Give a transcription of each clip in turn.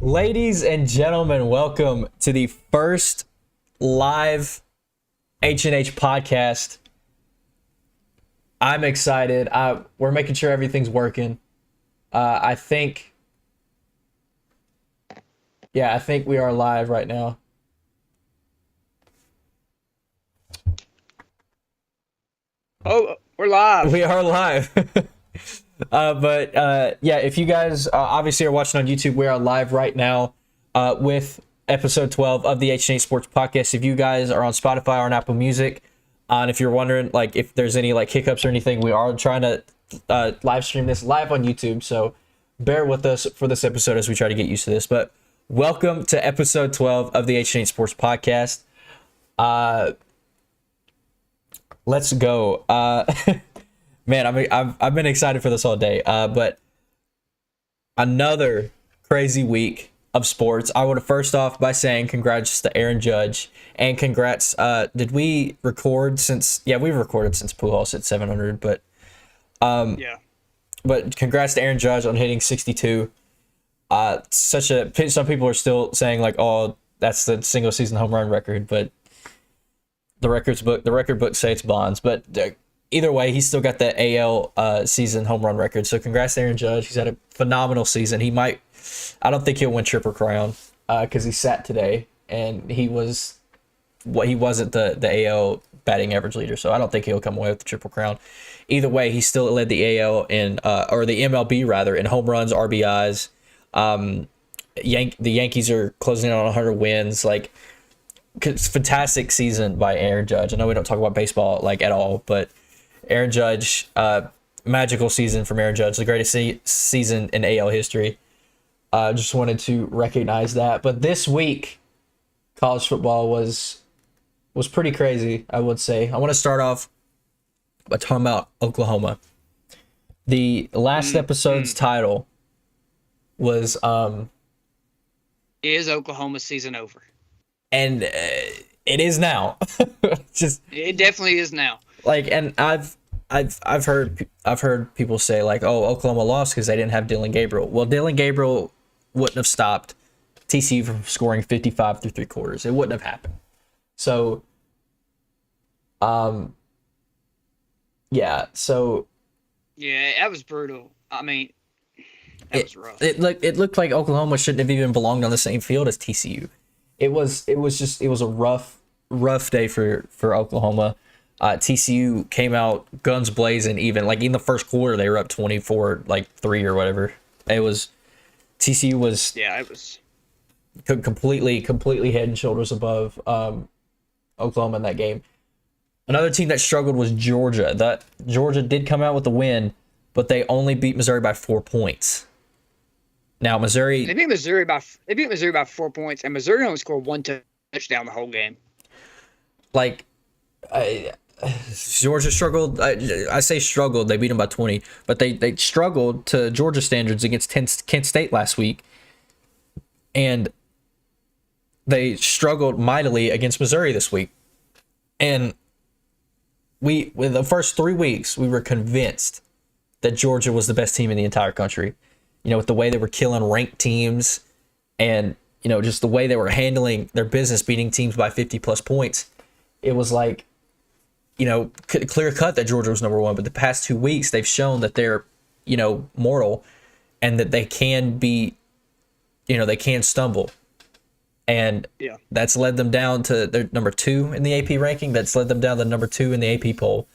Ladies and gentlemen, welcome to the first live H&H podcast. I'm excited. We're making sure everything's working. I think we are live right now. Oh, we're live. We are live. If you guys obviously are watching on YouTube, we are live right now with episode 12 of the H&H Sports Podcast. If you guys are on Spotify or on Apple Music, and if you're wondering if there's any hiccups or anything, we are trying to live stream this live on YouTube. So bear with us for this episode as we try to get used to this. But welcome to episode 12 of the H&H Sports Podcast. Let's go. Man, I've been excited for this all day. But another crazy week of sports. I want to first off by saying congrats to Aaron Judge and congrats. Did we record since? Yeah, we've recorded since Pujols at 700. But Yeah. But congrats to Aaron Judge on hitting 62. Some people are still saying oh, that's the single season home run record, but the record books say it's Bonds. But either way, he's still got that AL season home run record. So congrats to Aaron Judge. He's had a phenomenal season. I don't think he'll win Triple Crown because he sat today and he wasn't the AL batting average leader. So I don't think he'll come away with the Triple Crown. Either way, he still led the AL or the MLB rather, in home runs, RBIs. The Yankees are closing in on 100 wins. It's fantastic season by Aaron Judge. I know we don't talk about baseball at all, but Aaron Judge, magical season from Aaron Judge, the greatest season in AL history. Just wanted to recognize that. But this week, college football was pretty crazy, I would say. I want to start off by talking about Oklahoma. The last episode's title was Is Oklahoma's season over? And it is now. It definitely is now. And I've heard people say oh, Oklahoma lost because they didn't have Dylan Gabriel. Well, Dylan Gabriel wouldn't have stopped TCU from scoring 55 through three quarters. It wouldn't have happened. So, yeah. Yeah, that was brutal. I mean, that was rough. It looked like Oklahoma shouldn't have even belonged on the same field as TCU. It was a rough day for Oklahoma. TCU came out guns blazing. Even in the first quarter, they were up 24-3 or whatever. TCU was it was completely head and shoulders above Oklahoma in that game. Another team that struggled was Georgia. Georgia did come out with the win, but they only beat Missouri by 4 points. Now Missouri They beat Missouri by 4 points, and Missouri only scored one touchdown the whole game. Georgia struggled. I say struggled. They beat them by 20, but they struggled to Georgia standards against Kent State last week, and they struggled mightily against Missouri this week. And with the first 3 weeks, we were convinced that Georgia was the best team in the entire country. With the way they were killing ranked teams, and just the way they were handling their business, beating teams by 50+ points. It was clear cut that Georgia was number one. But the past 2 weeks, they've shown that they're, mortal, and that they can be, they can stumble. And that's led them down to their number 2 in the AP ranking. That's led them down to number 2 in the AP poll.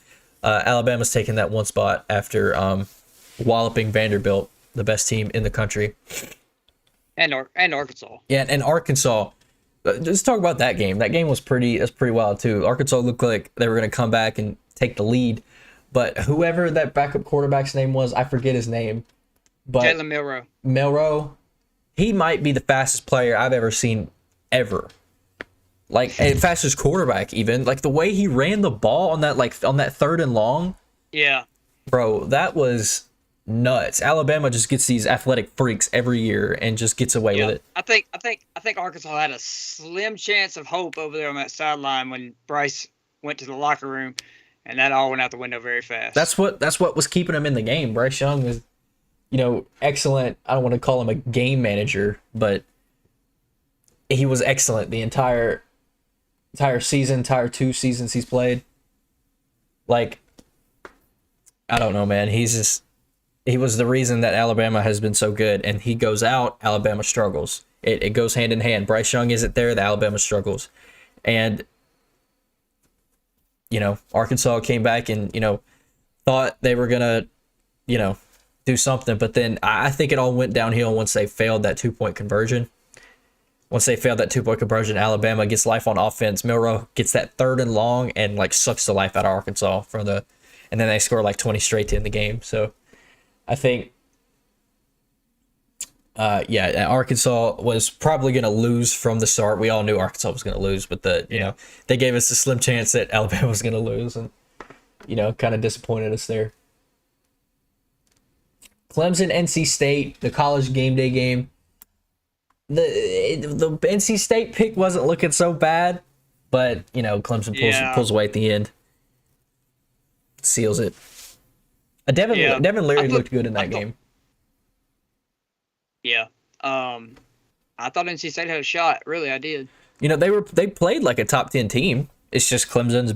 Alabama's taken that one spot after walloping Vanderbilt, the best team in the country. And Arkansas. Yeah, and Arkansas. Let's talk about that game. That game was pretty wild too. Arkansas looked like they were going to come back and take the lead, but whoever that backup quarterback's name was, I forget his name. But Jalen Milroe, he might be the fastest player I've ever seen ever. And fastest quarterback even. The way he ran the ball on that on that 3rd and long. Yeah. Bro, that was nuts. Alabama just gets these athletic freaks every year and just gets away with it. I think Arkansas had a slim chance of hope over there on that sideline when Bryce went to the locker room, and that all went out the window very fast. That's what was keeping them in the game. Bryce Young was, excellent. I don't want to call him a game manager, but he was excellent the entire season, entire 2 seasons he's played. Like, I don't know, man. He was the reason that Alabama has been so good, and he goes out, Alabama struggles. It goes hand in hand. Bryce Young isn't there, the Alabama struggles. And, Arkansas came back and, thought they were going to, do something. But then I think it all went downhill once they failed that 2-point conversion. Once they failed that 2-point conversion, Alabama gets life on offense. Milroe gets that 3rd and long and, sucks the life out of Arkansas and then they score 20 straight to end the game. So I think, Arkansas was probably going to lose from the start. We all knew Arkansas was going to lose, but they gave us a slim chance that Alabama was going to lose, and kind of disappointed us there. Clemson NC State, the college game day game. The NC State pick wasn't looking so bad, but Clemson pulls away at the end, seals it. Devin Leary looked good in that game. Yeah. I thought NC State had a shot. Really, I did. They played like a top 10 team. It's just Clemson's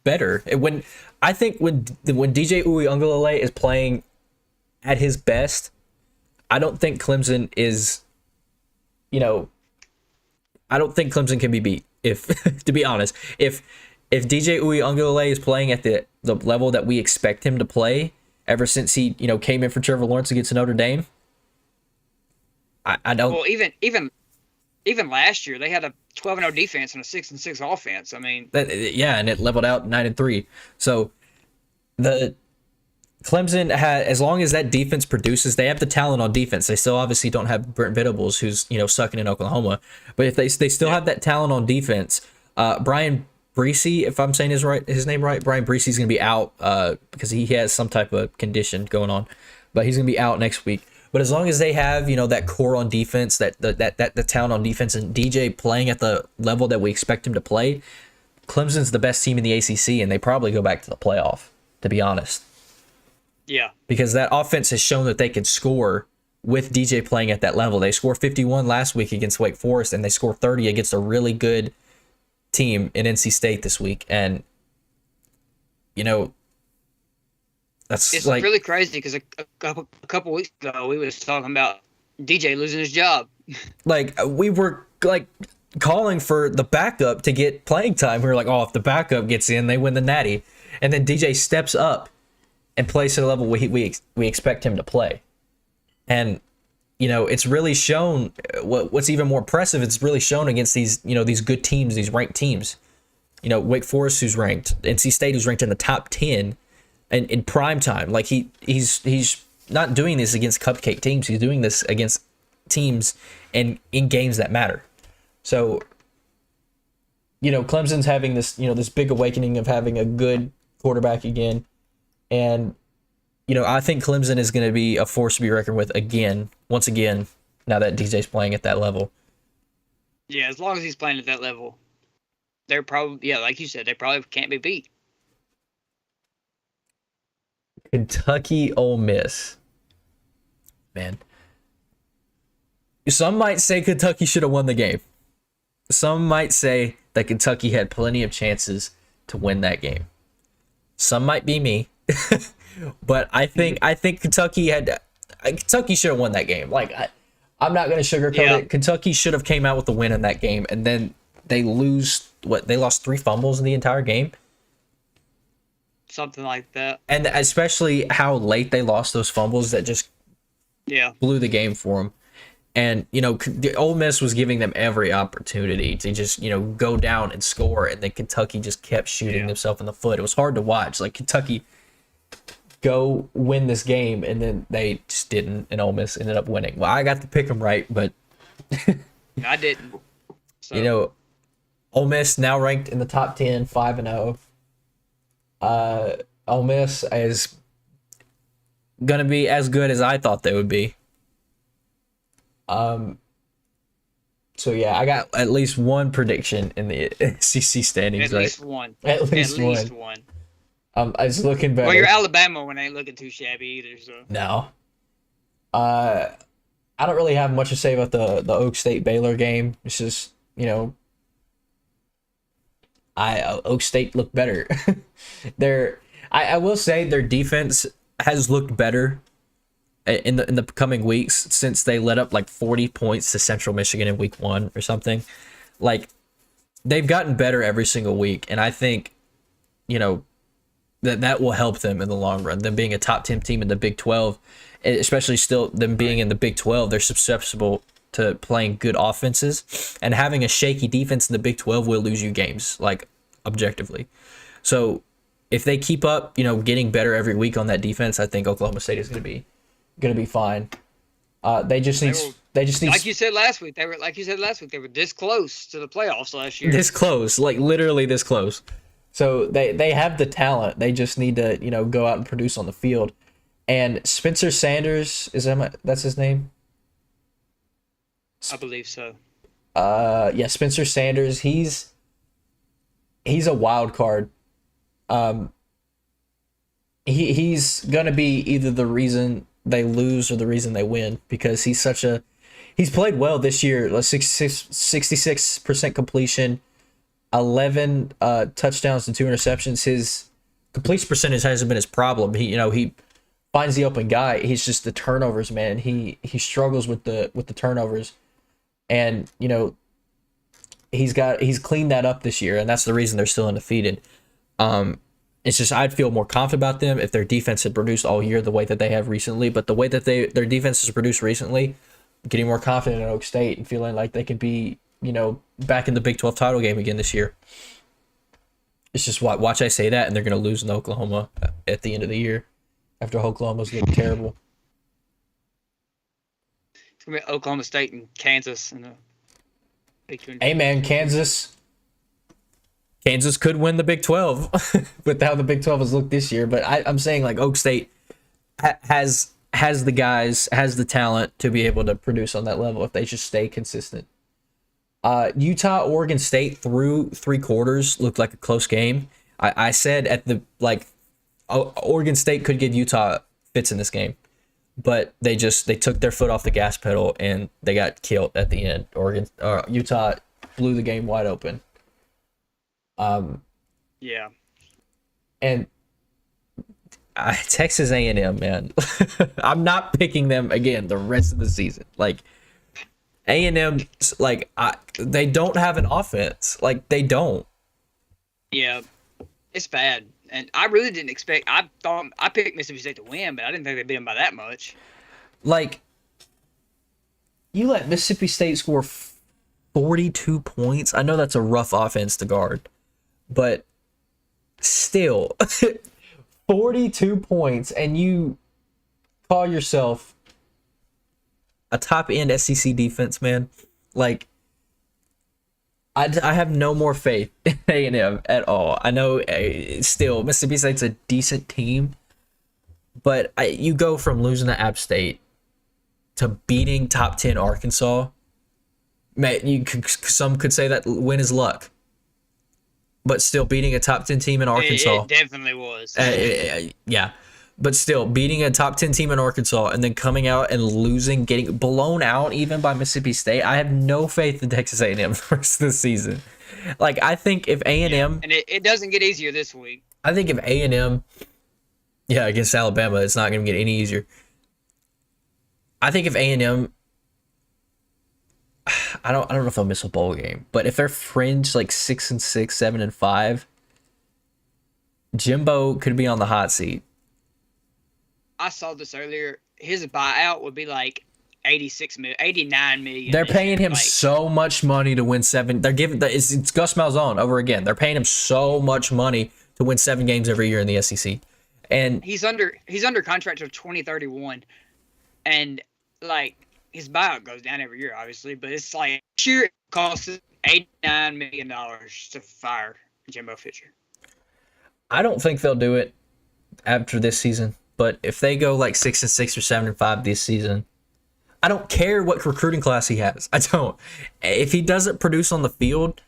better. When DJ Uiagalelei is playing at his best, I don't think Clemson is. I don't think Clemson can be beat. If to be honest, if DJ Uiagalelei is playing at the level that we expect him to play ever since he came in for Trevor Lawrence against Notre Dame, I don't. Well, even last year they had a 12-0 defense and a 6-6 offense. I mean, and it leveled out 9-3. So the Clemson had, as long as that defense produces, they have the talent on defense. They still obviously don't have Brent Venables, who's sucking in Oklahoma, but if they still have that talent on defense, Brian Breesy, if I'm saying his name right, Brian Breesy's gonna be out because he has some type of condition going on, but he's gonna be out next week. But as long as they have that core on defense, that the talent on defense, and DJ playing at the level that we expect him to play, Clemson's the best team in the ACC, and they probably go back to the playoff, to be honest. Yeah. Because that offense has shown that they can score with DJ playing at that level. They scored 51 last week against Wake Forest, and they scored 30 against a really good team in NC State this week. And, it's really crazy because a couple weeks ago we was talking about DJ losing his job. We were calling for the backup to get playing time. We were like, oh, if the backup gets in, they win the Natty. And then DJ steps up and plays at a level we expect him to play. And, it's really shown what's even more impressive. It's really shown against these, these good teams, these ranked teams. Wake Forest, who's ranked, NC State, who's ranked in the top 10, and in prime time. He's not doing this against cupcake teams. He's doing this against teams and in games that matter. So, Clemson's having this, this big awakening of having a good quarterback again. And, I think Clemson is going to be a force to be reckoned with once again, now that DJ's playing at that level. Yeah, as long as he's playing at that level, they're probably, like you said, they probably can't be beat. Kentucky Ole Miss. Man. Some might say Kentucky should have won the game. Some might say that Kentucky had plenty of chances to win that game. Some might be me. But I think Kentucky should have won that game. I'm not going to sugarcoat it. Kentucky should have came out with the win in that game, and then they lost 3 fumbles in the entire game. Something like that. And especially how late they lost those fumbles that just blew the game for them. And, the Ole Miss was giving them every opportunity to just, go down and score. And then Kentucky just kept shooting themselves in the foot. It was hard to watch. Kentucky go win this game, and then they just didn't. And Ole Miss ended up winning. Well, I got to pick them right, but I didn't. So. Ole Miss now ranked in the top 10, 5-0. Ole Miss is going to be as good as I thought they would be. So I got at least one prediction in the SEC standings, right? At least one. I was looking back. Well, you're Alabama when ain't looking too shabby either, so. No. I don't really have much to say about the Oak State Baylor game. It's just, Oak State looked better. I will say their defense has looked better in the coming weeks since they let up like 40 points to Central Michigan in week 1 or something. Like, they've gotten better every single week, and I think, that will help them in the long run. Them being a top 10 team in the Big 12, especially still them being in the Big 12, they're susceptible to playing good offenses, and having a shaky defense in the Big 12 will lose you games, like, objectively. So if they keep up, getting better every week on that defense, I think Oklahoma State is going to be fine. They just need like you said last week. They were this close to the playoffs last year. This close, like literally this close. So they have the talent. They just need to, go out and produce on the field. And Spencer Sanders, that's his name? I believe so. Yeah, Spencer Sanders, he's a wild card. He's gonna be either the reason they lose or the reason they win, because he's played well this year. 66% completion, 11 touchdowns and 2 interceptions. His completion percentage hasn't been his problem. He finds the open guy. He's just the turnovers, man. He struggles with the turnovers, and he's cleaned that up this year, and that's the reason they're still undefeated. It's just I'd feel more confident about them if their defense had produced all year the way that they have recently. But the way that their defense has produced recently, getting more confident in Oak State and feeling like they could be, back in the Big 12 title game again this year. It's just watch I say that, and they're going to lose in Oklahoma at the end of the year after Oklahoma's looked terrible. It's going to be Oklahoma State and Kansas in the Big 12. Hey, man, Kansas could win the Big 12 with how the Big 12 has looked this year. But I'm saying, like, Oak State has the guys, has the talent to be able to produce on that level if they just stay consistent. Utah, Oregon State through 3 quarters looked like a close game. I said Oregon State could give Utah fits in this game, but they took their foot off the gas pedal and they got killed at the end. Utah blew the game wide open. Yeah. And Texas A&M, man. I'm not picking them again the rest of the season. Like, A&M, like, they don't have an offense. Like, they don't. Yeah, it's bad. And I really didn't expect. I thought I picked Mississippi State to win, but I didn't think they beat them by that much. Like, you let Mississippi State score 42 points. I know that's a rough offense to guard, but still, 42 points, and you call yourself a top-end SEC defense, man. Like, I have no more faith in A&M at all. I know still Mississippi State's a decent team, but you go from losing to App State to beating top 10 Arkansas. Man, some could say that win is luck, but still beating a top 10 team in Arkansas. It definitely was. Yeah. But still, beating a top 10 team in Arkansas and then coming out and losing, getting blown out even by Mississippi State, I have no faith in Texas A&M the rest of the season. Like, I think if A&M... Yeah, and it doesn't get easier this week. I think if A&M... Yeah, against Alabama, it's not going to get any easier. I think if A&M... I don't know if they'll miss a bowl game, but if they're fringe like 6-6, 7-5, Jimbo could be on the hot seat. I saw this earlier. His buyout would be like 89 million. They're paying him so much money to win 7. They're giving it's Gus Malzahn over again. They're paying him so much money to win 7 games every year in the SEC, and he's under contract till 2031, and like his buyout goes down every year, obviously, but it's like sure it costs $89 million to fire Jimbo Fisher. I don't think they'll do it after this season. But if they go like 6-6 or 7-5 this season, I don't care what recruiting class he has. I don't. If he doesn't produce on the field,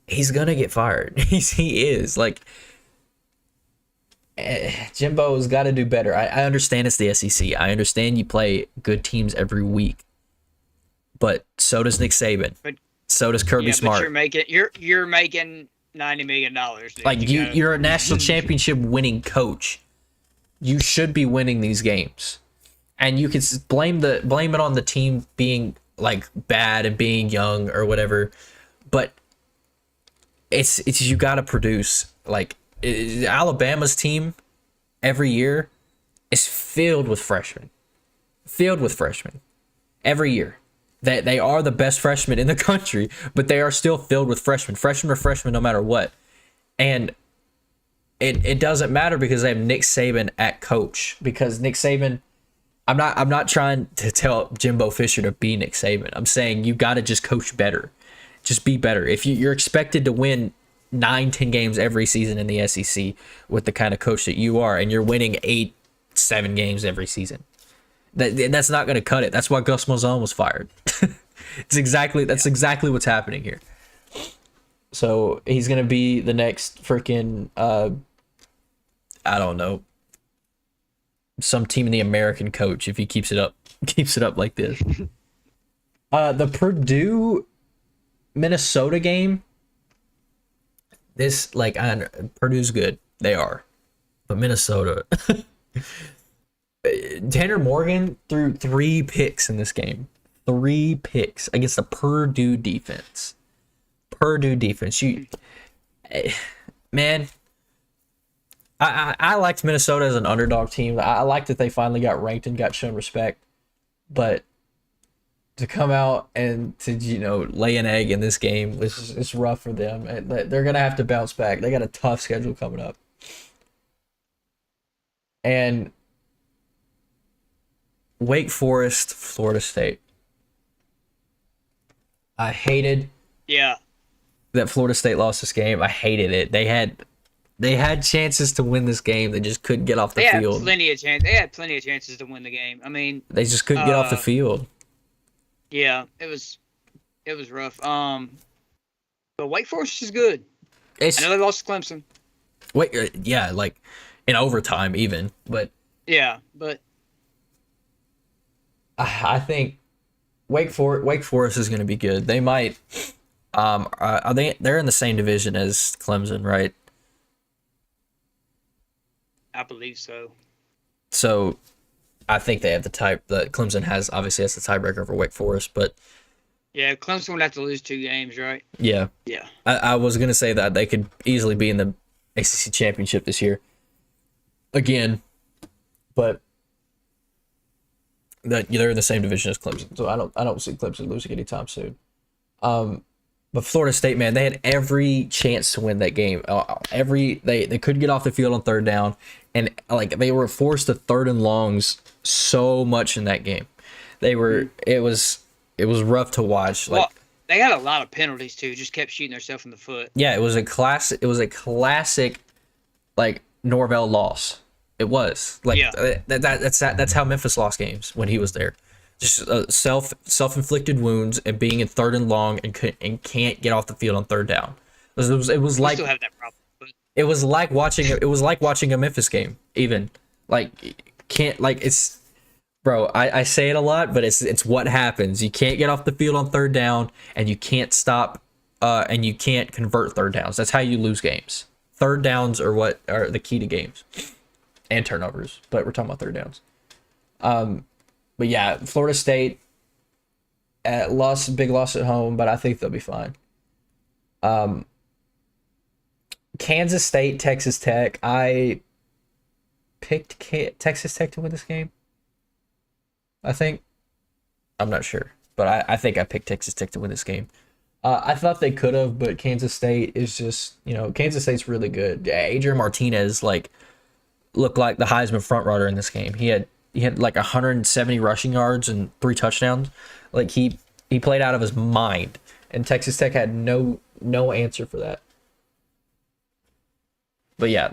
he's gonna get fired. He is. Like, Jimbo's got to do better. I understand it's the SEC. I understand you play good teams every week, but so does Nick Saban. But so does Kirby Smart. But you're making $90 million. Like you're a national championship winning coach. You should be winning these games, and you can blame it on the team being like bad and being young or whatever, but it's you got to produce. Like Alabama's team every year is filled with freshmen every year. They are the best freshmen in the country, but they are still filled with freshmen. Freshmen are freshmen no matter what. And it doesn't matter because they have Nick Saban at coach. Because Nick Saban, I'm not trying to tell Jimbo Fisher to be Nick Saban. I'm saying you got to just coach better. Just be better. If you're expected to win 9-10 games every season in the SEC with the kind of coach that you are, and you're winning 8-7 games every season, that's not going to cut it. That's why Gus Malzahn was fired. That's exactly what's happening here. So he's going to be the next freaking I don't know, some team in the American coach if he keeps it up like this. The Purdue Minnesota game, this Purdue's good. They are. But Minnesota Tanner Morgan threw 3 picks in this game. 3 picks against the Purdue defense. Man, I liked Minnesota as an underdog team. I liked that they finally got ranked and got shown respect. But to come out and to lay an egg in this game, it's rough for them. And they're gonna have to bounce back. They got a tough schedule coming up. And Wake Forest, Florida State. I hated that Florida State lost this game. I hated it. They had chances to win this game. They just couldn't get off the field. They had plenty of chances to win the game. I mean, they just couldn't get off the field. Yeah, it was rough. But Wake Forest is good. I know they lost to Clemson. Like in overtime even, but I think Wake Forest is going to be good. They might. They're in the same division as Clemson, right? I believe so. So, I think they have the type that Clemson has. Obviously, has the tiebreaker over Wake Forest, but yeah, Clemson would have to lose 2 games, right? Yeah. I was going to say that they could easily be in the ACC championship this year again, but they're in the same division as Clemson, so I don't see Clemson losing anytime soon. But Florida State, man, they had every chance to win that game. They couldn't get off the field on third down, and they were forced to 3rd and longs so much in that game. It was rough to watch. They had a lot of penalties too. Just kept shooting themselves in the foot. Yeah, it was a classic Norvell loss. It was that's how Memphis lost games when he was there. Just self-inflicted wounds and being in 3rd and long and can't get off the field on 3rd down. It was like still have that problem. But... It was like watching a Memphis game. Even it's, bro. I say it a lot, but it's what happens. You can't get off the field on 3rd down, and you can't stop, and you can't convert 3rd downs. That's how you lose games. 3rd downs are what are the key to games, and turnovers. But we're talking about 3rd downs. But yeah, Florida State big loss at home, but I think they'll be fine. Kansas State, Texas Tech. I picked Texas Tech to win this game. I think. I'm not sure, but I think I picked Texas Tech to win this game. I thought they could have, but Kansas State is just, Kansas State's really good. Adrian Martinez looked like the Heisman frontrunner in this game. He had 170 rushing yards and 3 touchdowns. He played out of his mind, and Texas Tech had no answer for that. But yeah,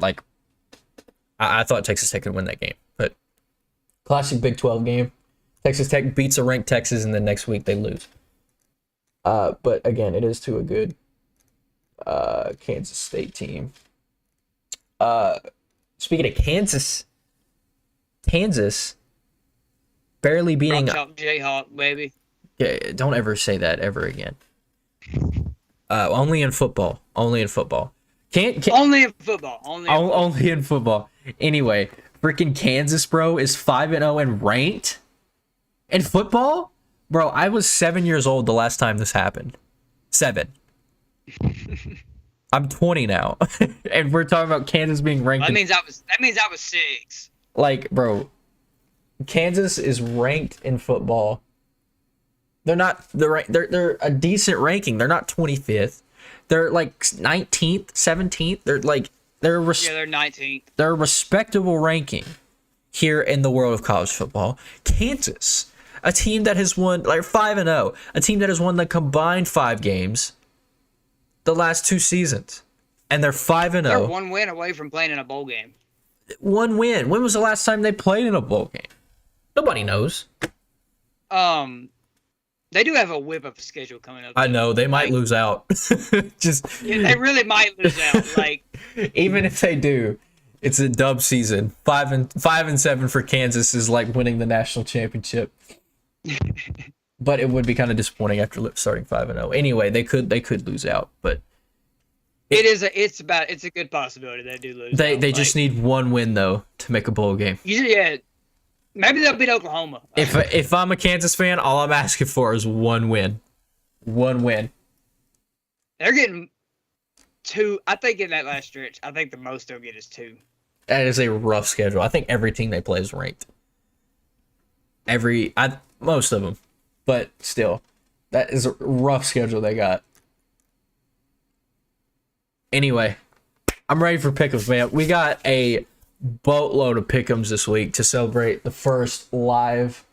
I thought Texas Tech could win that game. But classic Big 12 game. Texas Tech beats a ranked Texas, and then next week they lose. But again, it is to a good Kansas State team. Speaking of Kansas barely beating. Rock Chalk Jayhawk, baby. Yeah, don't ever say that ever again. Only in football. Only in football. Only in football. Only in football. Anyway, freaking Kansas, bro, is 5-0 and ranked in football. Bro, I was 7 years old the last time this happened. 7. I'm 20 now, and we're talking about Kansas being ranked. That means I was 6. Like, bro, Kansas is ranked in football. They're a decent ranking. They're not 25th. They're like 19th, 17th. They're 19th. They're a respectable ranking here in the world of college football. Kansas, a team that has won like 5-0, a team that has won the combined 5 games the last 2 seasons, and they're 5-0. They're 1 win away from playing in a bowl game. 1 win. When was the last time they played in a bowl game? Nobody knows. They do have a whip of a schedule coming up. I know they might lose out. They really might lose out. Like, even if they do, it's a dub season. 5-7 for Kansas is like winning the national championship. But it would be kind of disappointing after starting 5-0. Anyway, they could lose out, but it's a good possibility they do lose. They just need 1 win though to make a bowl game. Yeah. Maybe they'll beat Oklahoma. If I'm a Kansas fan, all I'm asking for is 1 win. 1 win. They're getting 2. I think in that last stretch, I think the most they'll get is 2. That is a rough schedule. I think every team they play is ranked. Most of them. But still, that is a rough schedule they got. Anyway, I'm ready for pick'ems, man. We got a boatload of pick'ems this week to celebrate the first live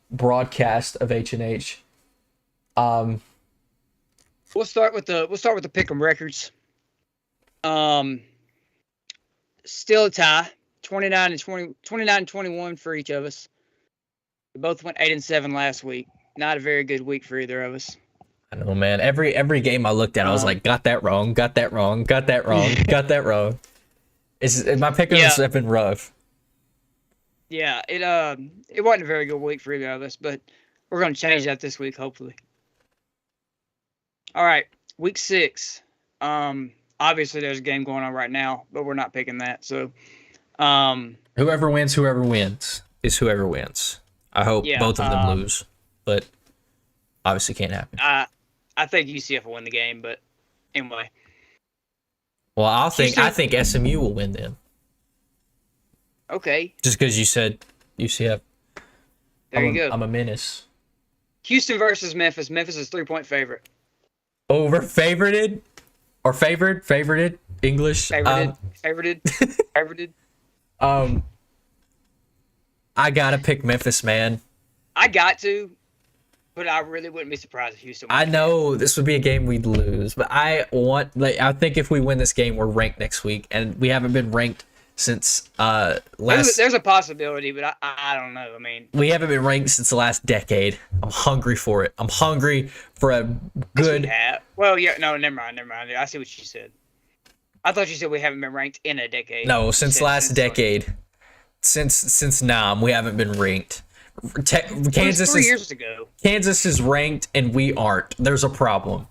broadcast of H&H. We'll start with the pick'em records. Still a tie, 29-21 for each of us. We both went 8-7 last week. Not a very good week for either of us. I know, man. Every game I looked at, I was like, got that wrong, got that wrong, got that wrong, got that wrong. My pick'ems have been rough. Yeah, it wasn't a very good week for either of us, but we're going to change that this week, hopefully. All right, week 6. Obviously, there's a game going on right now, but we're not picking that. So, whoever wins is whoever wins. I hope both of them lose, but obviously can't happen. I think UCF will win the game, but anyway. Well, I think SMU will win then. Okay. Just because you said UCF. There you go. I'm a menace. Houston versus Memphis. Memphis is 3-point favorite. Over favorited or favorited English. Favorited. I gotta pick Memphis, man. I got to, but I really wouldn't be surprised if Houston won. I know this would be a game we'd lose, but I think if we win this game, we're ranked next week, and we haven't been ranked since last. There's a possibility, but I don't know. I mean, we haven't been ranked since the last decade. I'm hungry for it. I'm hungry for a good. Well, yeah, no, never mind. I see what you said. I thought you said we haven't been ranked in a decade. No, since last decade. Since Nam, we haven't been ranked. Kansas 3 years ago. Kansas is ranked and we aren't. There's a problem.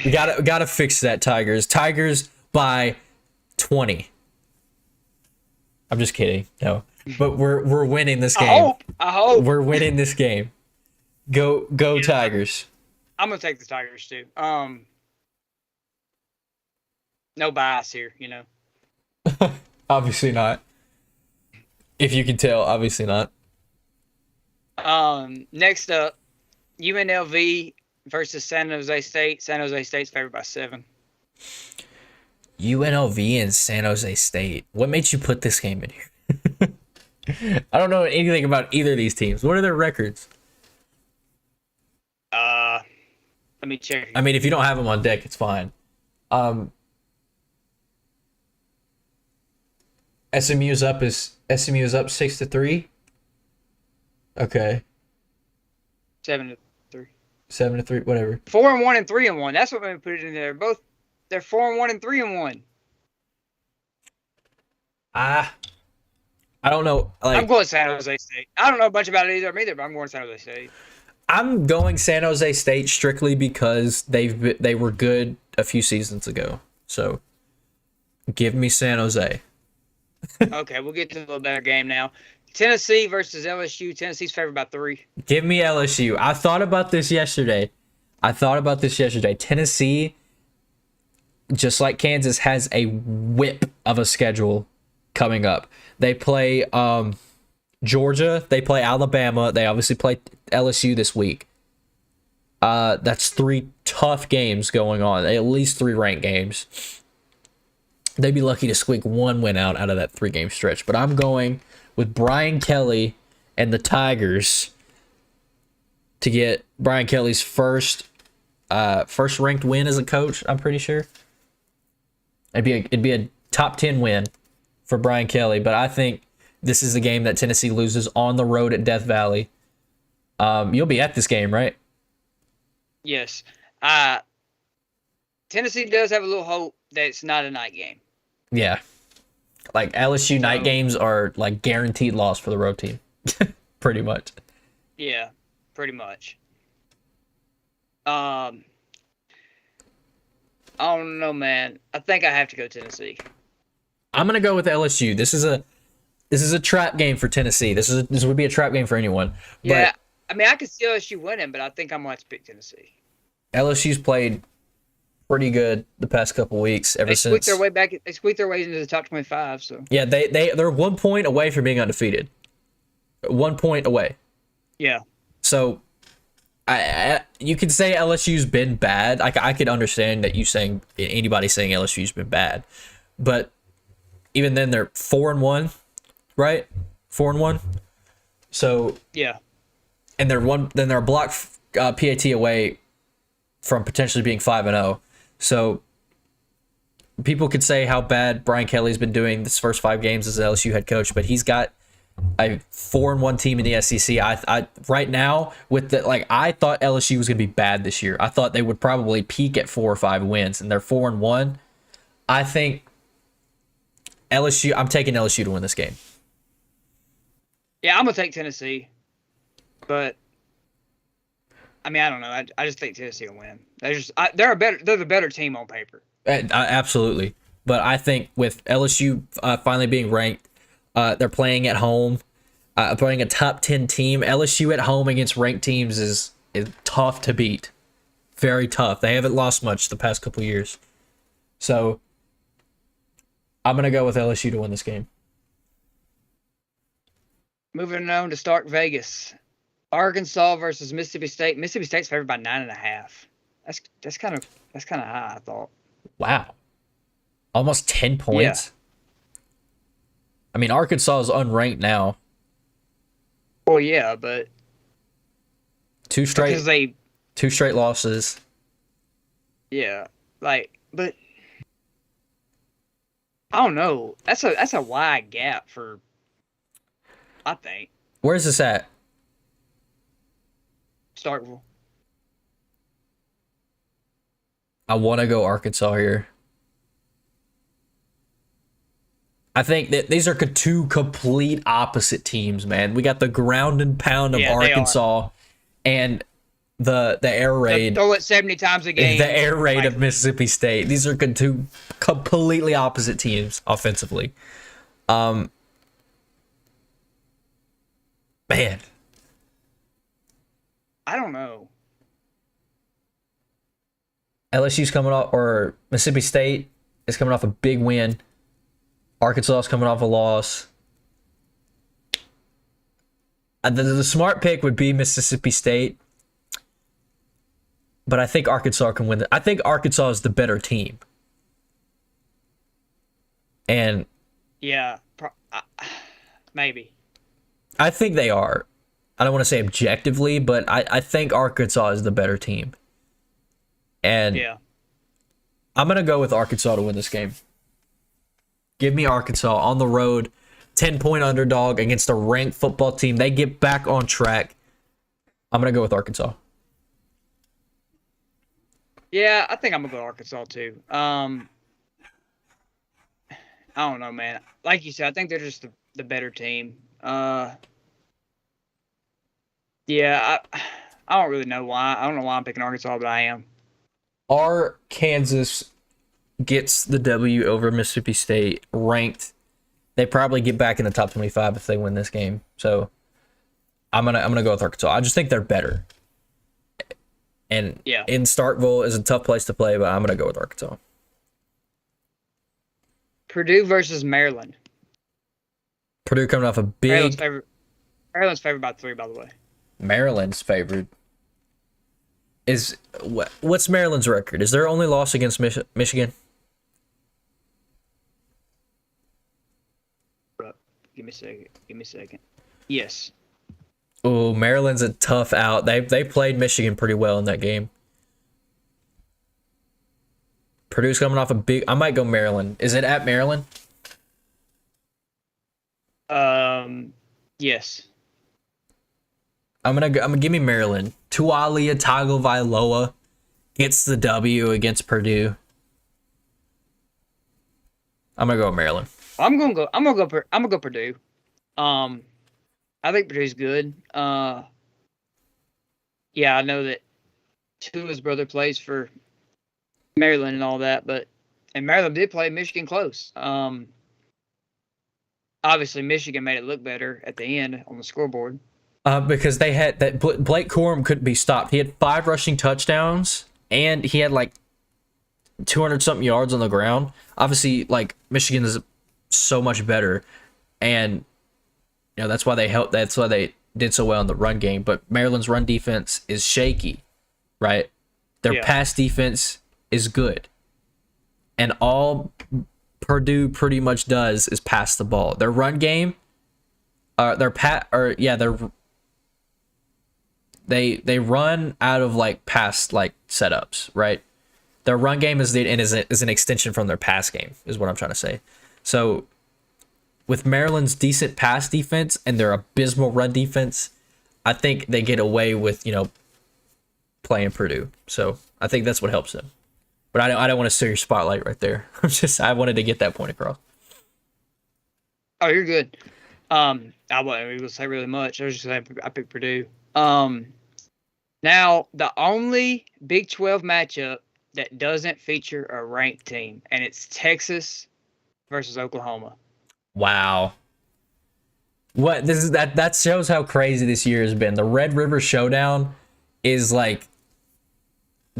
We gotta fix that, Tigers. Tigers by 20. I'm just kidding. No, but we're winning this game. I hope We're winning this game. Go Tigers. I'm gonna take the Tigers too. No bias here, you know. Obviously not. If you can tell, obviously not. Next up, UNLV versus San Jose State. San Jose State's favored by 7. UNLV and San Jose State. What made you put this game in here? I don't know anything about either of these teams. What are their records? Let me check. I mean, if you don't have them on deck, it's fine. SMU's up 6-3. Okay. 7-3. 7-3, whatever. 4-1 and 3-1. That's what we put it in there. They're 4-1 and 3-1. I I don't know. I'm Like, going San Jose State. I don't know much about it either, but I'm going San Jose State. I'm going San Jose State strictly because they were good a few seasons ago. So give me San Jose. Okay, we'll get to a little better game now. Tennessee versus LSU. Tennessee's favored by 3. Give me LSU. I thought about this yesterday. Tennessee, just like Kansas, has a whip of a schedule coming up. They play Georgia. They play Alabama. They obviously play LSU this week. That's 3 tough games going on. At least 3 ranked games. They'd be lucky to squeak 1 win out of that 3-game stretch. But I'm going with Brian Kelly and the Tigers to get Brian Kelly's first ranked win as a coach. I'm pretty sure it'd be a top 10 win for Brian Kelly. But I think this is the game that Tennessee loses on the road at Death Valley. You'll be at this game, right? Yes. Tennessee does have a little hope that it's not a night game. Yeah. Like LSU night games are like guaranteed loss for the road team. Pretty much. Yeah, pretty much. I don't know, man. I think I have to go Tennessee. I'm gonna go with LSU. This is a trap game for Tennessee. This would be a trap game for anyone. Yeah, I mean I could see LSU winning, but I think I'm going to pick Tennessee. LSU's played pretty good the past couple weeks They squeaked their way into the top 25. So yeah, they're 1 point away from being undefeated. 1 point away. yeah, So you could say LSU's been bad. I could understand that anybody saying LSU's been bad, but even then they're 4-1, right? 4-1. So yeah, and they're a block PAT away from potentially being 5-0. So people could say how bad Brian Kelly's been doing this first 5 games as LSU head coach, but he's got a 4-1 team in the SEC. I right now with the I thought LSU was going to be bad this year. I thought they would probably peak at 4 or 5 wins, and they're 4-1. I think LSU. I'm taking LSU to win this game. yeah. I'm gonna take Tennessee, but I mean I don't know. I just think Tennessee will win. They're the better team on paper. Absolutely, but I think with LSU finally being ranked, they're playing at home, playing a top 10 team. LSU at home against ranked teams is tough to beat, very tough. They haven't lost much the past couple years, so I'm gonna go with LSU to win this game. Moving on to Stark Vegas, Arkansas versus Mississippi State. Mississippi State's favored by 9.5. That's kind of high, I thought. Wow, almost 10 points. Yeah. I mean, Arkansas is unranked now. Well, yeah, but 2 straight losses. Yeah, but I don't know. That's a wide gap for. I think. Where's this at? Starkville. I want to go Arkansas here. I think that these are 2 complete opposite teams, man. We got the ground and pound of Arkansas and the air raid. Throw it 70 times a game. The air raid of Mississippi State. These are 2 completely opposite teams offensively. Man. I don't know. LSU's coming off, or Mississippi State is coming off a big win. Arkansas is coming off a loss. The smart pick would be Mississippi State, but I think Arkansas can win. I think Arkansas is the better team. And yeah, maybe. I think they are. I don't want to say objectively, but I think Arkansas is the better team. And yeah, I'm going to go with Arkansas to win this game. Give me Arkansas on the road, 10-point underdog against a ranked football team. They get back on track. I'm going to go with Arkansas. Yeah, I think I'm going to go Arkansas too. I don't know, man. Like you said, I think they're just the better team. Yeah, I don't really know why. I don't know why I'm picking Arkansas, but I am. Our Kansas gets the W over Mississippi State ranked. They probably get back in the top 25 if they win this game. So I'm gonna go with Arkansas. I just think they're better. And Yeah. in Starkville is a tough place to play, but I'm gonna go with Arkansas. Purdue versus Maryland. Purdue coming off a big. Maryland's favored by 3, by the way. Maryland's favored. What's Maryland's record? Is their only loss against Michigan? Give me a second. Yes. Oh, Maryland's a tough out. They played Michigan pretty well in that game. Purdue's coming off a big. I might go Maryland. Is it at Maryland? Yes. I'm gonna give me Maryland. Tualia Tagovailoa gets the W against Purdue. I'm gonna go with Maryland. I'm gonna go Purdue. I think Purdue's good. Yeah, I know that Tua's brother plays for Maryland and all that, and Maryland did play Michigan close. Obviously Michigan made it look better at the end on the scoreboard. Because they had that Blake Corum couldn't be stopped. He had 5 rushing touchdowns and he had like 200 something yards on the ground. Obviously, like Michigan is so much better, and that's why they helped. That's why they did so well in the run game. But Maryland's run defense is shaky, right? Their pass defense is good, and all Purdue pretty much does is pass the ball. Their run game, they run out of like pass like setups, right? Their run game is an extension from their pass game, is what I'm trying to say. So with Maryland's decent pass defense and their abysmal run defense, I think they get away with, playing Purdue. So I think that's what helps them. But I don't want to steal your spotlight right there. I wanted to get that point across. Oh, you're good. I wasn't able to say really much. I was just saying I picked Purdue. Now the only Big 12 matchup that doesn't feature a ranked team, and it's Texas versus Oklahoma. Wow. What this is that shows how crazy this year has been. The Red River Showdown is like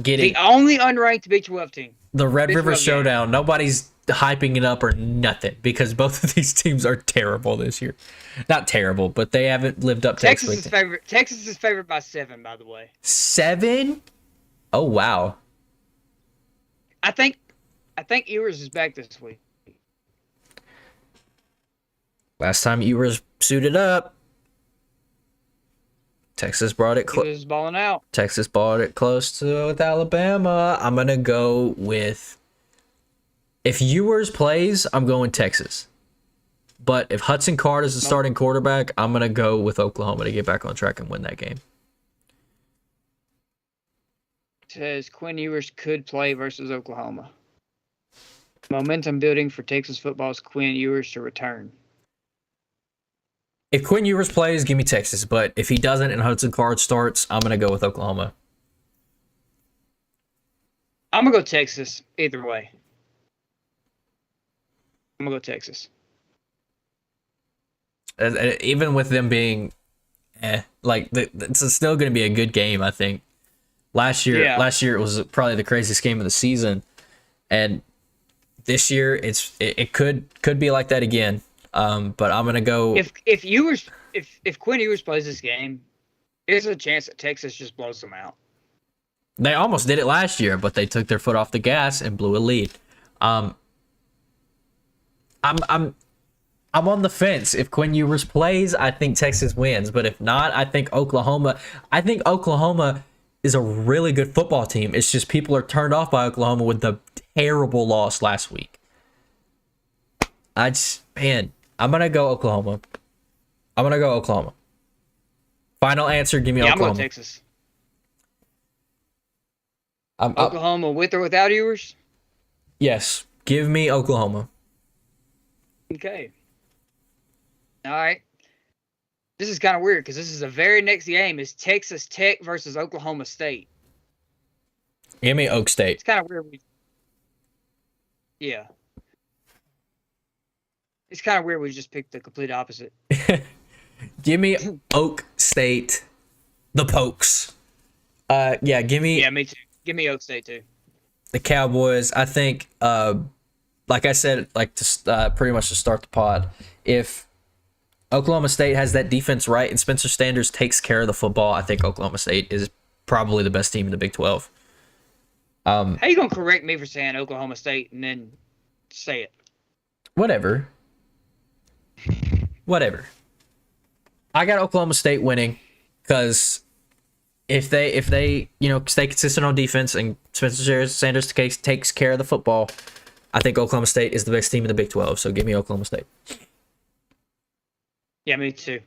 getting the only unranked Big 12 team. The Red River Showdown, nobody's hyping it up or nothing because both of these teams are terrible this year. Not terrible, but they haven't lived up to expectations. Texas is favored by 7, by the way. 7? Oh wow. I think Ewers is back this week. Last time Ewers suited up, Texas brought it close. He was balling out. Texas brought it close to with Alabama. I'm gonna go with. If Ewers plays, I'm going Texas. But if Hudson Card is the starting quarterback, I'm gonna go with Oklahoma to get back on track and win that game. Says Quinn Ewers could play versus Oklahoma. Momentum building for Texas football's Quinn Ewers to return. If Quinn Ewers plays, give me Texas. But if he doesn't and Hudson Card starts, I'm going to go with Oklahoma. I'm going to go Texas either way. I'm going to go Texas. Even with them being, it's still going to be a good game, I think. Last year it was probably the craziest game of the season, and this year it could be like that again. But I'm gonna go. If Quinn Ewers plays this game, there's a chance that Texas just blows them out. They almost did it last year, but they took their foot off the gas and blew a lead. I'm on the fence. If Quinn Ewers plays, I think Texas wins. But if not, I think Oklahoma is a really good football team. It's just people are turned off by Oklahoma with the terrible loss last week. I'm going to go Oklahoma. Final answer, give me Oklahoma. I'm going Texas. Oklahoma with or without Ewers? Yes, give me Oklahoma. Okay. All right. This is kind of weird because this is the very next game is Texas Tech versus Oklahoma State. Give me Oak State. It's kind of weird. Yeah. It's kind of weird we just picked the complete opposite. Give me Oak State. The Pokes. Yeah, give me. Yeah, me too. Give me Oak State too. The Cowboys. I think, like I said, like to pretty much to start the pod, if Oklahoma State has that defense right and Spencer Sanders takes care of the football, I think Oklahoma State is probably the best team in the Big 12. How you gonna correct me for saying Oklahoma State and then say it? Whatever. I got Oklahoma State winning because if they stay consistent on defense and Spencer Sanders takes care of the football, I think Oklahoma State is the best team in the Big 12. So give me Oklahoma State. Yeah, me too.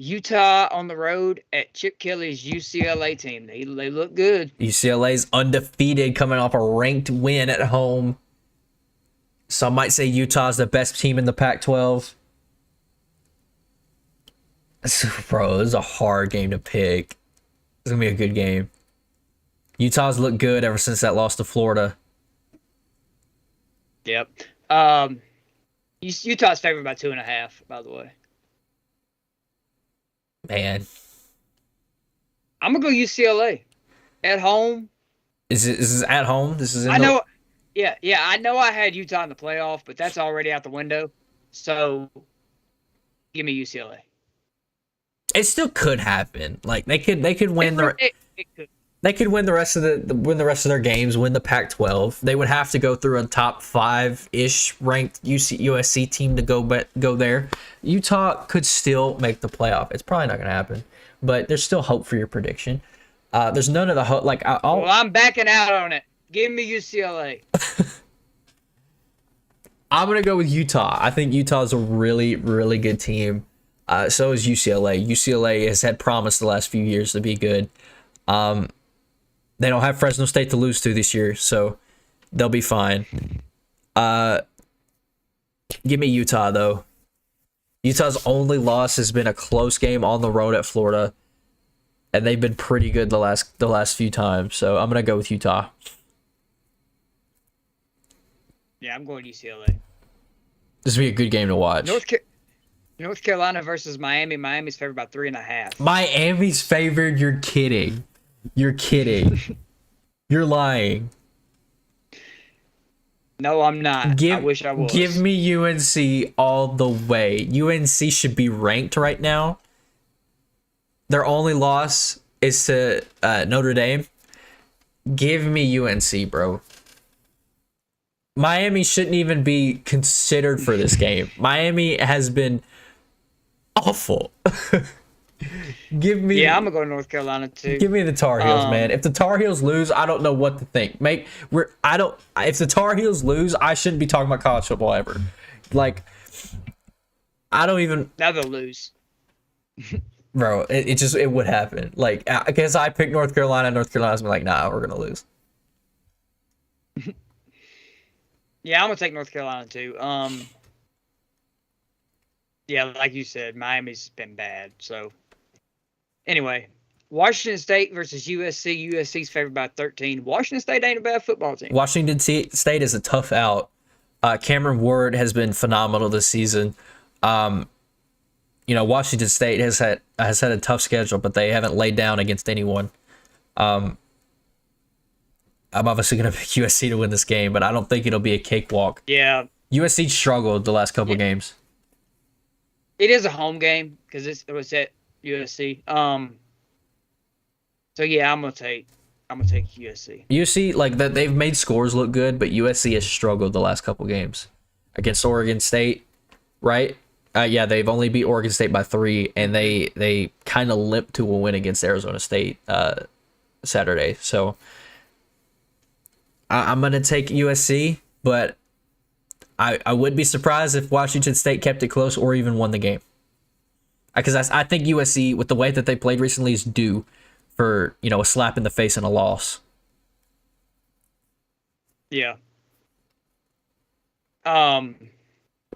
Utah on the road at Chip Kelly's UCLA team. They look good. UCLA's undefeated, coming off a ranked win at home. Some might say Utah's the best team in the Pac-12. Bro, this is a hard game to pick. It's going to be a good game. Utah's looked good ever since that loss to Florida. Yep. Utah's favored by 2.5, by the way. Man. I'm going to go UCLA. At home. Is this at home? This is in Yeah, I know I had Utah in the playoff, but that's already out the window. So, give me UCLA. It still could happen. Like they could win they could win the rest of their games, win the Pac-12. They would have to go through a top 5-ish ranked USC team to go there. Utah could still make the playoff. It's probably not going to happen, but there's still hope for your prediction. There's none of the hope. Like I'm backing out on it. Give me UCLA. I'm going to go with Utah. I think Utah is a really, really good team. So is UCLA. UCLA has had promise the last few years to be good. They don't have Fresno State to lose to this year, so they'll be fine. Give me Utah, though. Utah's only loss has been a close game on the road at Florida, and they've been pretty good the last few times. So I'm going to go with Utah. Yeah, I'm going UCLA. This will be a good game to watch. North Carolina versus Miami. Miami's favored by 3.5. Miami's favored? You're kidding. You're lying. No, I'm not. I wish I was. Give me UNC all the way. UNC should be ranked right now. Their only loss is to Notre Dame. Give me UNC, bro. Miami shouldn't even be considered for this game. Miami has been awful. Give me. Yeah, I'm gonna go to North Carolina too. Give me the Tar Heels, man. If the Tar Heels lose, I don't know what to think. If the Tar Heels lose, I shouldn't be talking about college football ever. Like, I don't even. Now they'll lose. Bro, it would happen. Like, I guess I picked North Carolina. North Carolina's been like, nah, we're gonna lose. Yeah, I'm gonna take North Carolina too. Yeah, like you said, Miami's been bad. So, anyway, Washington State versus USC. USC's favored by 13. Washington State ain't a bad football team. Washington State is a tough out. Cameron Ward has been phenomenal this season. Washington State has had a tough schedule, but they haven't laid down against anyone. I'm obviously going to pick USC to win this game, but I don't think it'll be a cakewalk. Yeah. USC struggled the last couple games. It is a home game because it was at USC. So yeah, I'm gonna take USC. USC, like that, they've made scores look good, but USC has struggled the last couple games against Oregon State, right? Yeah, they've only beat Oregon State by 3, and they kind of limped to a win against Arizona State Saturday. So I'm gonna take USC, but I would be surprised if Washington State kept it close or even won the game. Because I think USC, with the way that they played recently, is due for a slap in the face and a loss. Yeah.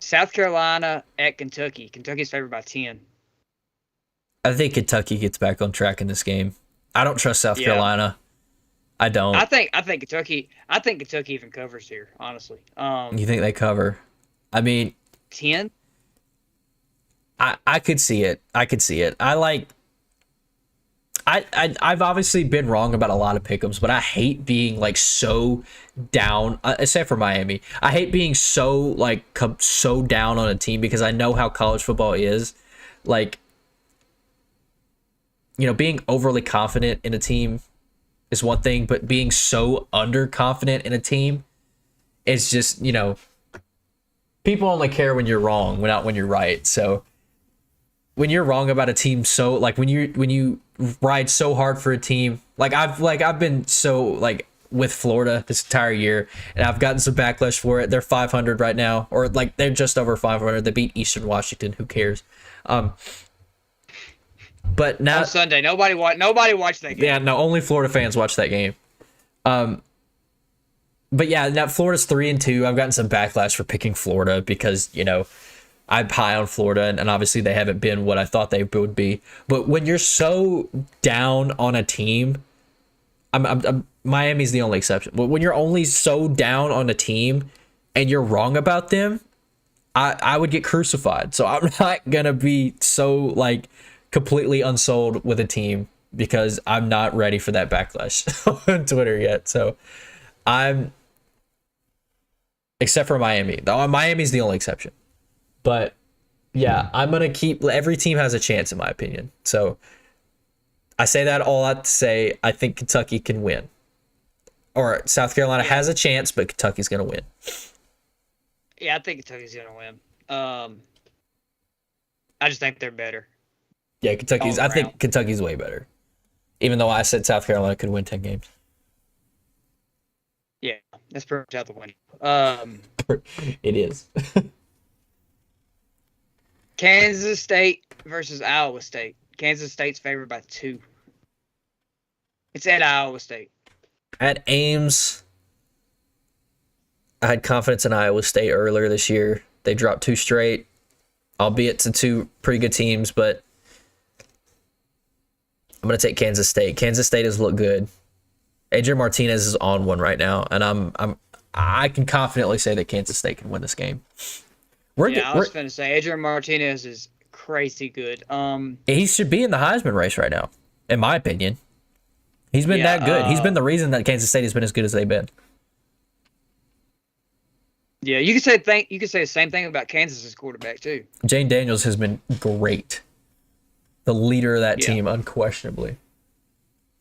South Carolina at Kentucky. Kentucky's favored by 10. I think Kentucky gets back on track in this game. I don't trust South Yeah. Carolina. I don't. I think Kentucky even covers here, honestly. You think they cover? I mean, 10? I could see it. I've obviously been wrong about a lot of pick'ems, but I hate being like so down, except for Miami. I hate being so like so down on a team because I know how college football is. Like, being overly confident in a team is one thing, but being so underconfident in a team is just, people only care when you're wrong, not when you're right. So when you're wrong about a team, so like when you ride so hard for a team, I've been so like with Florida this entire year, and I've gotten some backlash for it. They're 500 right now, or like they're just over 500. They beat Eastern Washington. Who cares? But now on Sunday, nobody watched that game. Yeah, no, only Florida fans watch that game. But yeah, now Florida's 3-2. I've gotten some backlash for picking Florida because I'm high on Florida, and obviously they haven't been what I thought they would be. But when you're so down on a team, Miami's the only exception. But when you're only so down on a team and you're wrong about them, I would get crucified. So I'm not gonna be so like completely unsold with a team because I'm not ready for that backlash on Twitter yet. So except for Miami. Miami's the only exception. But yeah, I'm going to keep, every team has a chance in my opinion. So I say that all out to say I think Kentucky can win. Or South Carolina has a chance, but Kentucky's going to win. Yeah, I think Kentucky's going to win. I just think they're better. Yeah, I think Kentucky's way better. Even though I said South Carolina could win 10 games. Yeah, that's pretty much out the window. It is. Kansas State versus Iowa State. Kansas State's favored by 2. It's at Iowa State. At Ames, I had confidence in Iowa State earlier this year. They dropped 2 straight, albeit to 2 pretty good teams, but I'm going to take Kansas State. Kansas State has looked good. Adrian Martinez is on one right now, and I can confidently say that Kansas State can win this game. I was going to say Adrian Martinez is crazy good. He should be in the Heisman race right now, in my opinion. He's been that good. He's been the reason that Kansas State has been as good as they've been. Yeah, you could say the same thing about Kansas's quarterback too. Jane Daniels has been great. The leader of that team, unquestionably.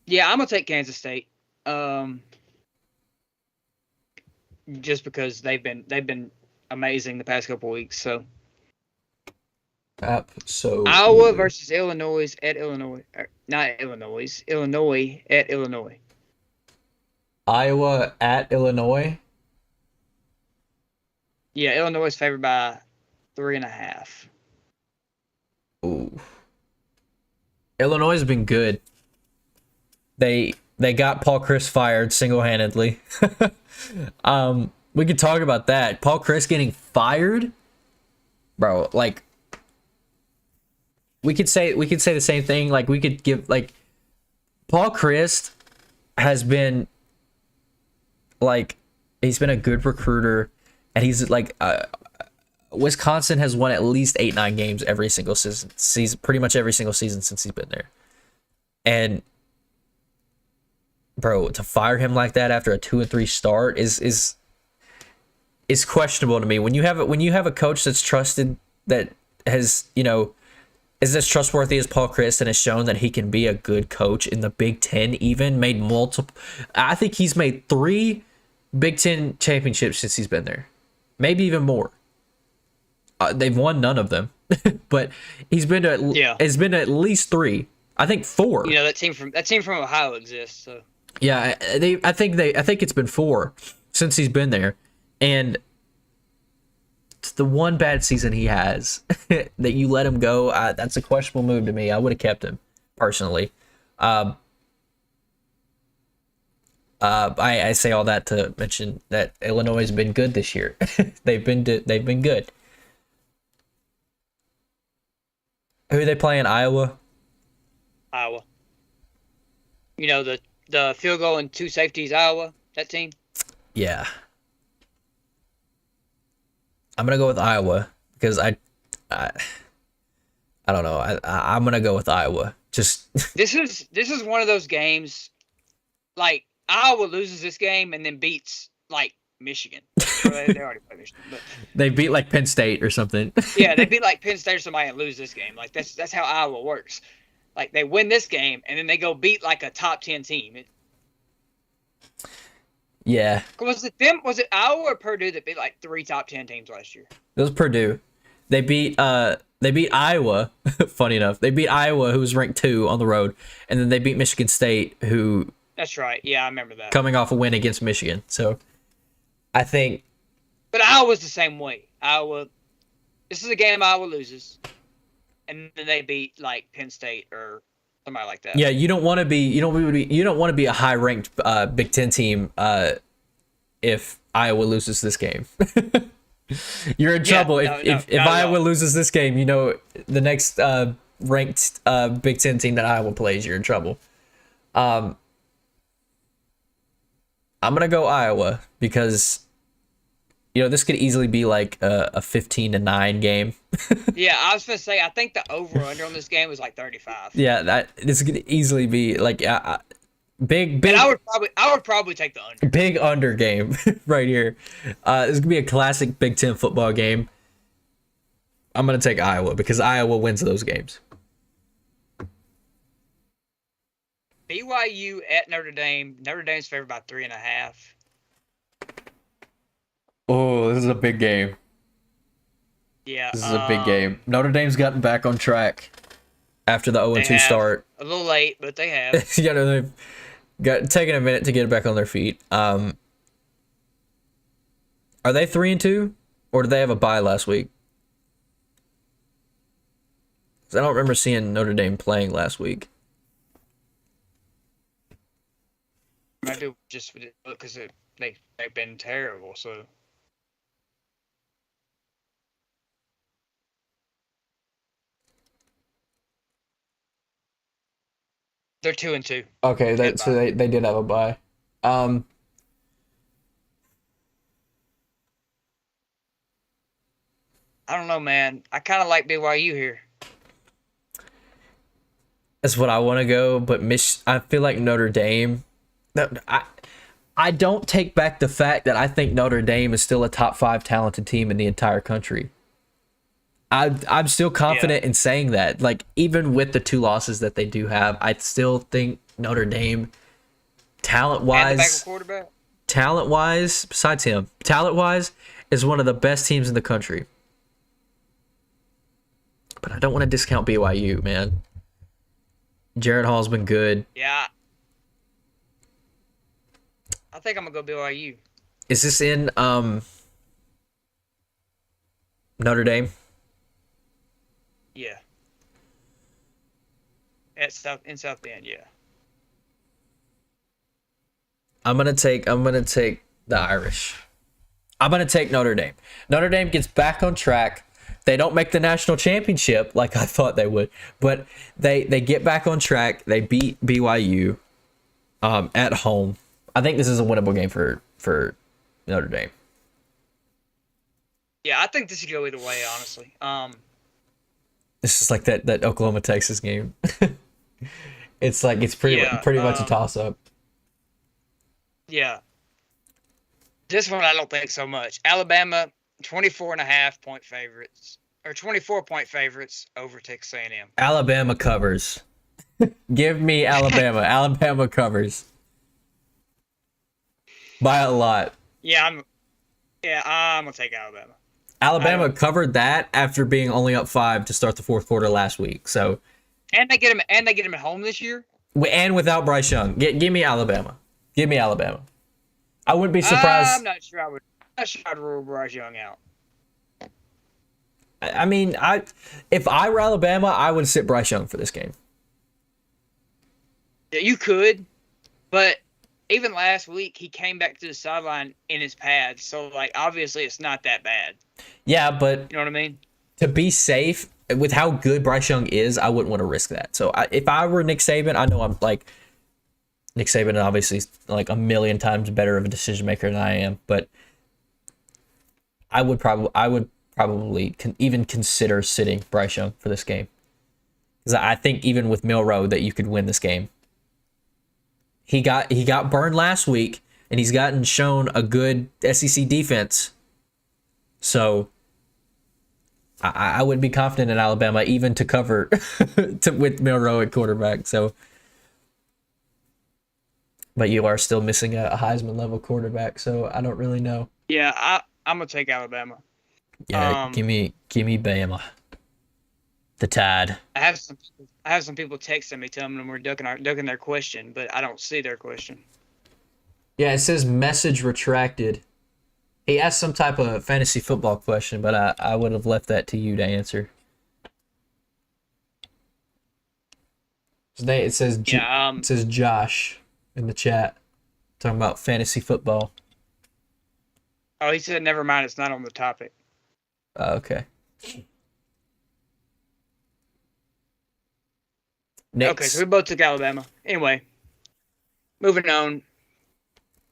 Yeah, I'm gonna take Kansas State. Just because they've been amazing the past couple weeks. So absolutely. Iowa versus Illinois at Illinois. Not Illinois. Illinois at Illinois. Iowa at Illinois. Yeah, Illinois is favored by 3.5. Ooh. Illinois has been good. They got Paul Chryst fired single-handedly. We could talk about that. Paul Chryst getting fired, bro. Like, we could say the same thing. Like, we could give like Paul Chryst has been like he's been a good recruiter, and he's like Wisconsin has won at least 8-9 games every single season, pretty much every single season since he's been there. And bro, to fire him like that after a 2-3 start is questionable to me. When you have a coach that's trusted, that has, is as trustworthy as Paul Chryst and has shown that he can be a good coach in the Big Ten, I think he's made 3 Big Ten championships since he's been there. Maybe even more. They've won none of them, but it's been to at least 3. I think 4. That team from Ohio exists. So yeah, I think it's been 4 since he's been there, and it's the one bad season he has that you let him go. That's a questionable move to me. I would have kept him personally. I say all that to mention that Illinois has been good this year. They've been good. Who are they playing? Iowa. Iowa. You know the field goal and 2 safeties. Iowa. That team. Yeah. I'm gonna go with Iowa because I don't know. I'm gonna go with Iowa. Just this is one of those games, like Iowa loses this game and then beats like Michigan. Well, they already played Michigan, but they beat like Penn State or something. yeah, they beat like Penn State or somebody and lose this game. Like that's how Iowa works. Like they win this game and then they go beat like a top 10 team. Yeah. Was it Iowa or Purdue that beat like 3 top 10 teams last year? It was Purdue. They beat Iowa. Funny enough, they beat Iowa, who was ranked 2 on the road, and then they beat Michigan State, who. That's right. Yeah, I remember that. Coming off a win against Michigan, so I think. But Iowa's the same way. This is a game Iowa loses, and then they beat like Penn State or somebody like that. Yeah, you don't want to be a high ranked Big Ten team if Iowa loses this game. You're in trouble if Iowa loses this game. You know the next ranked Big Ten team that Iowa plays, you're in trouble. I'm gonna go Iowa because this could easily be like a 15-9 game. Yeah, I was gonna say I think the over under on this game was like 35. Yeah, this could easily be like big. And I would probably take the under. Big under game right here. This could be a classic Big Ten football game. I'm gonna take Iowa because Iowa wins those games. BYU at Notre Dame. Notre Dame's favored by 3.5. Oh, this is a big game. Yeah, this is a big game. Notre Dame's gotten back on track after the 0-2 start. A little late, but they have. They've taken a minute to get back on their feet. Are they 3-2, or did they have a bye last week? 'Cause I don't remember seeing Notre Dame playing last week. I do just because they've been terrible. So they're 2-2. Okay, so they did have a bye. I don't know, man. I kind of like BYU here. That's what I want to go, but I feel like Notre Dame. I don't take back the fact that I think Notre Dame is still a top 5 talented team in the entire country. I'm still confident in saying that. Like, even with the 2 losses that they do have, I still think Notre Dame, talent-wise, besides him, talent-wise, is one of the best teams in the country. But I don't want to discount BYU, man. Jared Hall's been good. Yeah. I think I'm going to go BYU. Is this in Notre Dame? Yeah. In South Bend, yeah. I'm gonna take the Irish. I'm gonna take Notre Dame. Notre Dame gets back on track. They don't make the national championship like I thought they would, but they get back on track. They beat BYU at home. I think this is a winnable game for Notre Dame. Yeah, I think this could go either way, honestly. This is like that Oklahoma Texas game. It's like it's pretty much a toss up. Yeah. This one I don't think so much. Alabama 24.5-point favorites or 24-point favorites over Texas A&M. Alabama covers. Give me Alabama. Alabama covers by a lot. Yeah, I'm gonna take Alabama. Alabama covered that after being only up 5 to start the fourth quarter last week. So, and they get him at home this year. And without Bryce Young, give me Alabama. Give me Alabama. I wouldn't be surprised. I'm not sure I'd rule Bryce Young out. I mean, if I were Alabama, I would sit Bryce Young for this game. Yeah, you could, but even last week, he came back to the sideline in his pads. So, like, obviously it's not that bad. Yeah, but You know what I mean? to be safe, with how good Bryce Young is, I wouldn't want to risk that. So if I were Nick Saban, I know I'm like, Nick Saban obviously is like a million times better of a decision maker than I am, but I would probably even consider sitting Bryce Young for this game. Because I think even with Milroe that you could win this game. He got burned last week, and he's gotten shown a good SEC defense. So I would be confident in Alabama even to cover with Milroe at quarterback. So, but you are still missing a Heisman level quarterback, so I don't really know. Yeah, I'm gonna take Alabama. Yeah, give me Bama. The Tide. I have some people texting me telling them we're ducking their question, but I don't see their question. Yeah, it says message retracted. He asked some type of fantasy football question, but I would have left that to you to answer. It says it says Josh in the chat talking about fantasy football. Oh, he said never mind. It's not on the topic. Okay. Next. Okay, so we both took Alabama. Anyway, moving on.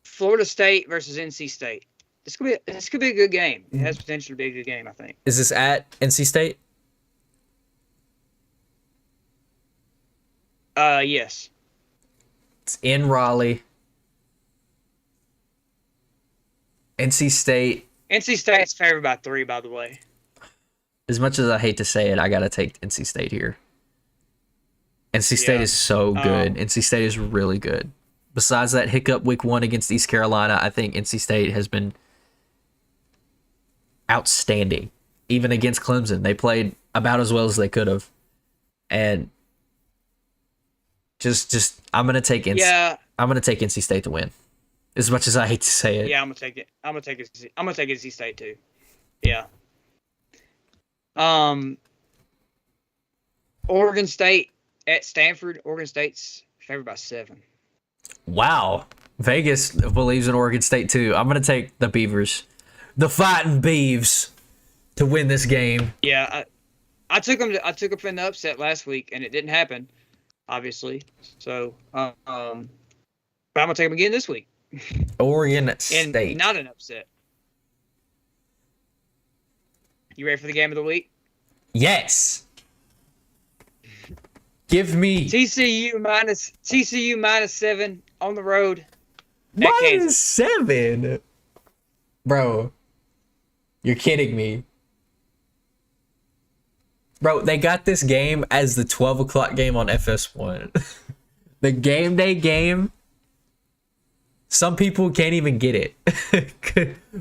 Florida State versus NC State. This could be a good game. It has potential to be a good game, I think. Is this at NC State? Yes. It's in Raleigh. NC State. NC State's favored by 3, by the way. As much as I hate to say it, I gotta take NC State here. NC State is so good. NC State is really good. Besides that hiccup week 1 against East Carolina, I think NC State has been outstanding. Even against Clemson, they played about as well as they could have. And just I'm gonna take NC State to win. As much as I hate to say it. Yeah, I'm gonna take it. I'm gonna take NC State too. Yeah. Oregon State at Stanford. Oregon State's favored by 7. Wow. Vegas believes in Oregon State too. I'm going to take the Beavers. The Fighting Beavs to win this game. Yeah, I took them in the upset last week and it didn't happen, obviously. So, but I'm going to take them again this week. Oregon State. And not an upset. You ready for the game of the week? Yes. Give me TCU minus 7 on the road. minus 7. Bro, you're kidding me. Bro, they got this game as the 12 o'clock game on FS1. The game day game. Some people can't even get it.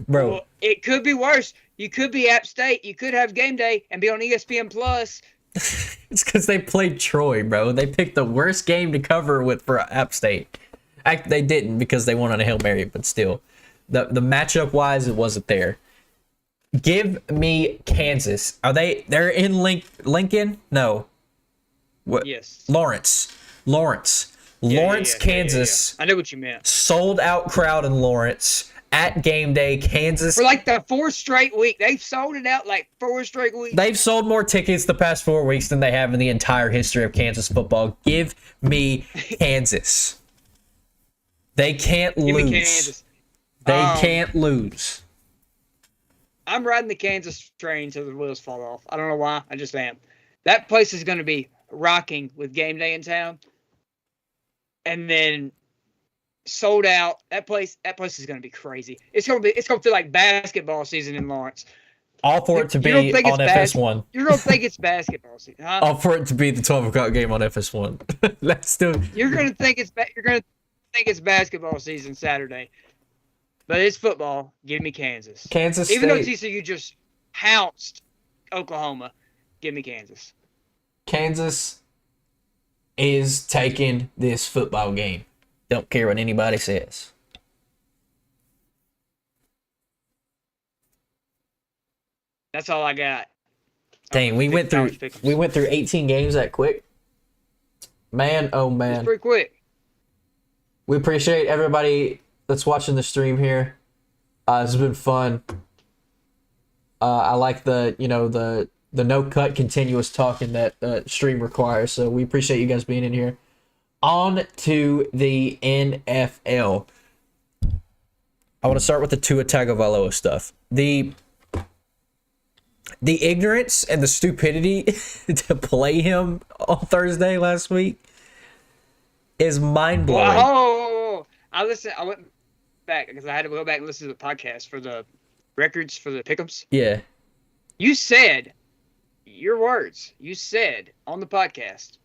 Bro. Well, it could be worse. You could be App State. You could have game day and be on ESPN Plus. It's because they played Troy, bro. They picked the worst game to cover for App State. They didn't because they won on a Hail Mary, but still. The matchup wise, it wasn't there. Give me Kansas. They're in Lincoln? No. What? Yes. Lawrence, Kansas. I know what you meant. Sold out crowd in Lawrence at game day, Kansas. For like the 4th straight week. They've sold it out like 4 straight weeks. They've sold more tickets the past 4 weeks than they have in the entire history of Kansas football. Give me Kansas. They can't lose. Give me Kansas. They can't lose. I'm riding the Kansas train till the wheels fall off. I don't know why. I just am. That place is going to be rocking with game day in town. And then sold out. That place is going to be crazy. It's going to feel like basketball season in Lawrence. All for it to be on FS1. You don't think it's basketball season, huh? All for it to be the 12 o'clock game on FS1. That's still. You're going to think it's basketball season Saturday. But it's football. Give me Kansas. Kansas State. Even though TCU just pounced Oklahoma, give me Kansas. Kansas is taking this football game. Don't care what anybody says. That's all I got. Dang, we went through 18 games that quick. Man, oh man. It's pretty quick. We appreciate everybody that's watching the stream here. This has been fun. I like the no cut continuous talking that stream requires. So we appreciate you guys being in here. On to the NFL. I want to start with the Tua Tagovailoa stuff. The ignorance and the stupidity to play him on Thursday last week is mind-blowing. Whoa! I went back because I had to go back and listen to the podcast for the records for the pick'ems. Yeah. You said, your words, you said on the podcast,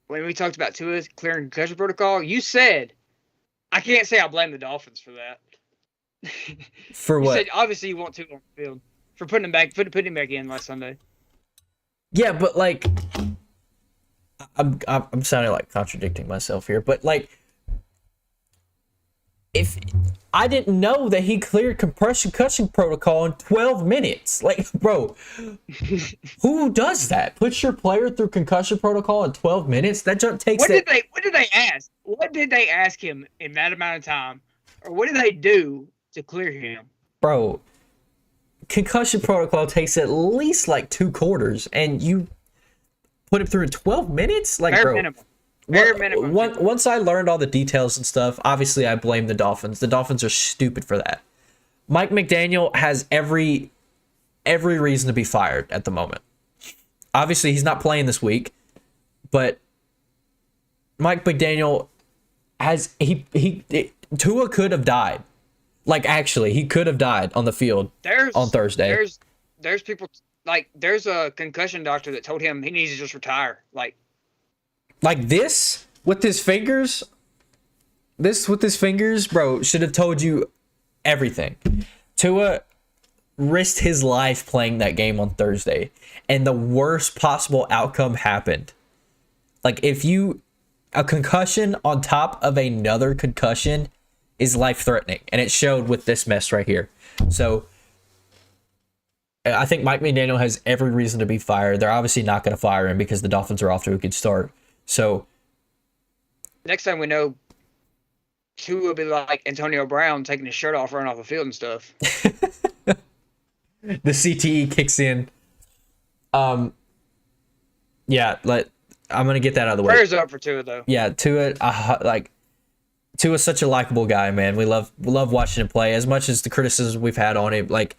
when we talked about Tua clearing concussion protocol, you said, I can't say I blame the Dolphins for that. For what? You said, obviously you want Tua on the field. For putting him back in last Sunday. Yeah, but like, I'm sounding like contradicting myself here, but like, if I didn't know that he cleared concussion protocol in 12 minutes, like, bro, who does that? Puts your player through concussion protocol in 12 minutes? That just takes. What did they ask? What did they ask him in that amount of time, or what did they do to clear him, bro? Concussion protocol takes at least like 2 quarters, and you put him through in 12 minutes? Like, bare minimum. Bare minimum. Once I learned all the details and stuff, obviously I blame the Dolphins. The Dolphins are stupid for that. Mike McDaniel has every reason to be fired at the moment. Obviously, he's not playing this week, but Mike McDaniel has Tua could have died. Like, actually, he could have died on the field on Thursday. There's people, like, there's a concussion doctor that told him he needs to just retire. Like this with his fingers? This with his fingers, bro, should have told you everything. Tua risked his life playing that game on Thursday, and the worst possible outcome happened. Like, a concussion on top of another concussion is life-threatening, and it showed with this mess right here. So I think Mike McDaniel has every reason to be fired. They're obviously not going to fire him because the Dolphins are off to a good start. So next time we know, Tua will be like Antonio Brown taking his shirt off, running off the field and stuff. The CTE kicks in. Yeah, I'm going to get that out of the way. Prayers up for Tua, though. Yeah, Tua's such a likable guy, man. We love watching him play. As much as the criticism we've had on him, like,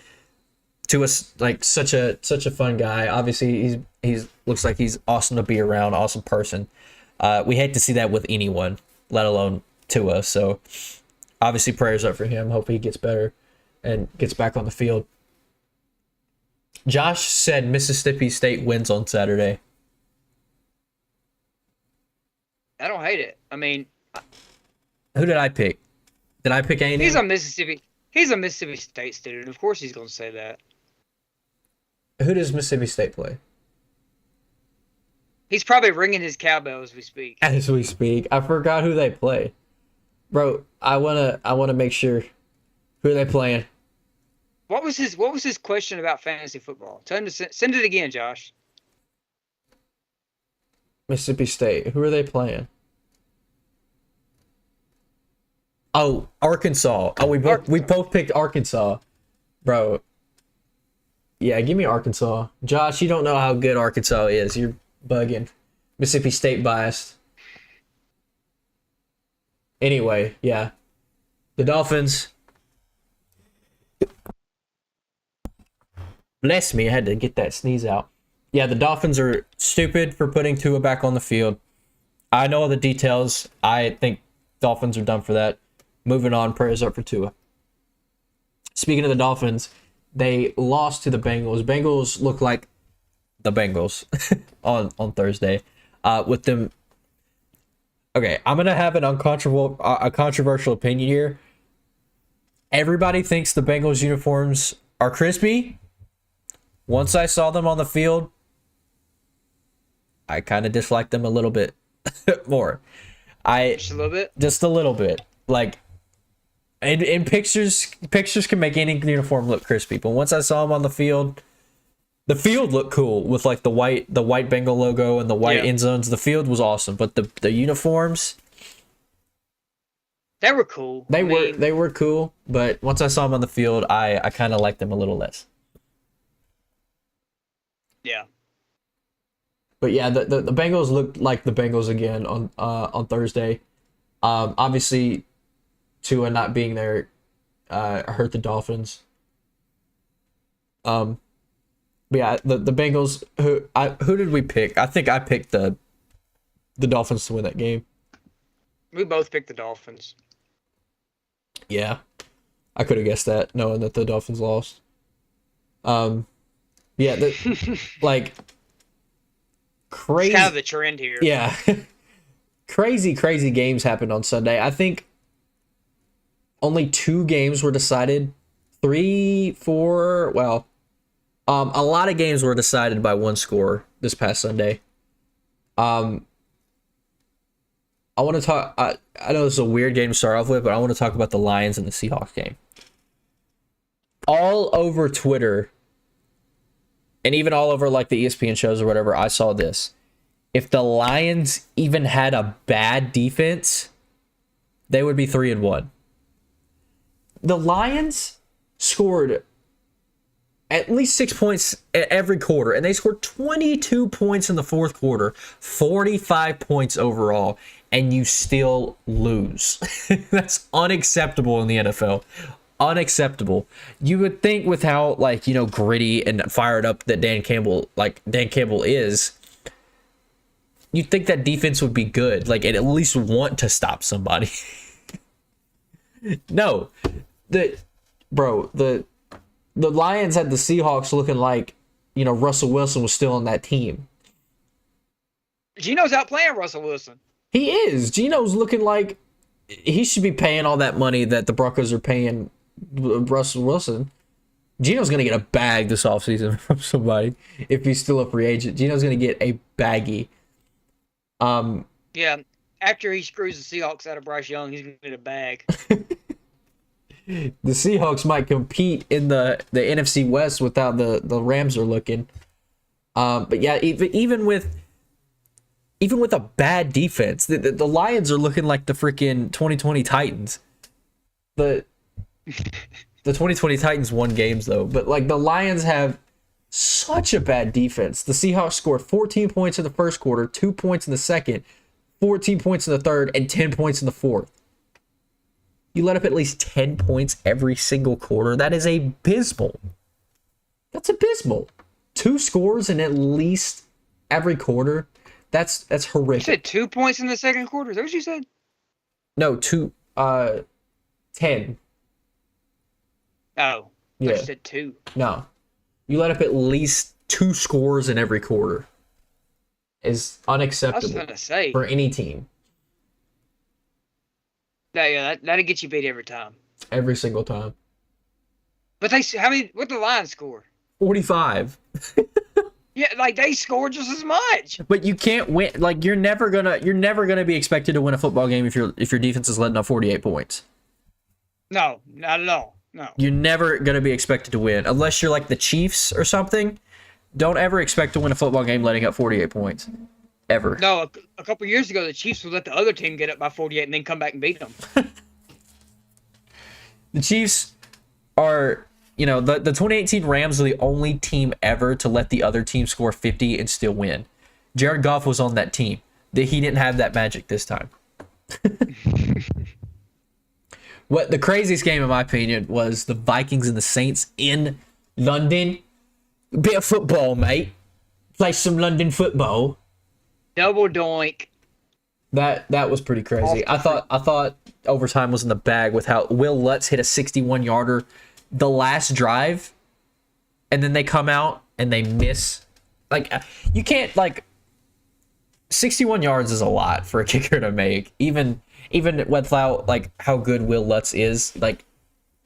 Tua's like such a fun guy. Obviously, he's looks like he's awesome to be around, awesome person. We hate to see that with anyone, let alone Tua. So, obviously, prayers up for him. Hope he gets better and gets back on the field. Josh said Mississippi State wins on Saturday. I don't hate it. I mean, who did I pick? Did I pick A&M? He's a Mississippi State student. Of course he's going to say that. Who does Mississippi State play? He's probably ringing his cowbell as we speak. As we speak. I forgot who they play. Bro, I wanna make sure who they playing. What was his question about fantasy football? Tell him to send it again, Josh. Mississippi State. Who are they playing? Oh, Arkansas. Oh, we both picked Arkansas. Bro. Yeah, give me Arkansas. Josh, you don't know how good Arkansas is. You're bugging. Mississippi State biased. Anyway, yeah. The Dolphins. Bless me, I had to get that sneeze out. Yeah, the Dolphins are stupid for putting Tua back on the field. I know all the details. I think Dolphins are done for that. Moving on, prayers up for Tua. Speaking of the Dolphins, they lost to the Bengals. Bengals look like the Bengals on Thursday. With them. Okay, I'm gonna have a controversial opinion here. Everybody thinks the Bengals uniforms are crispy. Once I saw them on the field, I kind of disliked them a little bit more. Just a little bit? Just a little bit. Like, in pictures can make any uniform look crispy, but once I saw them on the field looked cool with like the white Bengal logo and the white end zones. The field was awesome, but the uniforms, They were cool. They were cool, but once I saw them on the field, I kind of liked them a little less. Yeah. But yeah, the Bengals looked like the Bengals again on Thursday. Obviously, Tua not being there hurt the Dolphins. But yeah, the Bengals. Who did we pick? I think I picked the Dolphins to win that game. We both picked the Dolphins. Yeah, I could have guessed that, knowing that the Dolphins lost. Yeah, like crazy. It's kind of the trend here. Yeah, crazy games happened on Sunday. I think only 2 games were decided. 3, 4. Well, a lot of games were decided by one score this past Sunday. I want to talk. I know this is a weird game to start off with, but I want to talk about the Lions and the Seahawks game. All over Twitter, and even all over like the ESPN shows or whatever, I saw this. If the Lions even had a bad defense, they would be 3-1. The Lions scored at least 6 points every quarter, and they scored 22 points in the fourth quarter, 45 points overall, and you still lose. That's unacceptable in the NFL. Unacceptable. You would think with how gritty and fired up that Dan Campbell is, you'd think that defense would be good, and at least want to stop somebody. No. The Lions had the Seahawks looking like, Russell Wilson was still on that team. Geno's outplaying Russell Wilson. He is. Geno's looking like he should be paying all that money that the Broncos are paying Russell Wilson. Geno's going to get a bag this offseason from somebody if he's still a free agent. Geno's going to get a baggie. Yeah, after he screws the Seahawks out of Bryce Young, he's going to get a bag. The Seahawks might compete in the NFC West without the Rams are looking. But yeah, even with a bad defense, the Lions are looking like the freaking 2020 Titans. The 2020 Titans won games though, but the Lions have such a bad defense. The Seahawks scored 14 points in the first quarter, 2 points in the second, 14 points in the third, and 10 points in the fourth. You let up at least 10 points every single quarter. That is abysmal. That's abysmal. 2 scores in at least every quarter. That's horrific. You said 2 points in the second quarter? Is that what you said? No, 10. Oh. Yeah. You said 2. No. You let up at least 2 scores in every quarter. Is unacceptable I was going to say. For any team. That'll get you beat every time. Every single time. But what the Lions score? 45. Yeah, they scored just as much. But you can't win. You're never gonna be expected to win a football game if your defense is letting up 48 points. No, not at all. No. You're never gonna be expected to win unless you're like the Chiefs or something. Don't ever expect to win a football game letting up 48 points. Ever. No, a couple years ago, the Chiefs would let the other team get up by 48 and then come back and beat them. The Chiefs are, the 2018 Rams are the only team ever to let the other team score 50 and still win. Jared Goff was on that team. He didn't have that magic this time. What the craziest game, in my opinion, was the Vikings and the Saints in London. Bit of football, mate. Play some London football. Double doink. That was pretty crazy. I thought overtime was in the bag with how Will Lutz hit a 61-yarder the last drive, and then they come out and they miss. You can't 61 yards is a lot for a kicker to make. Even without how good Will Lutz is,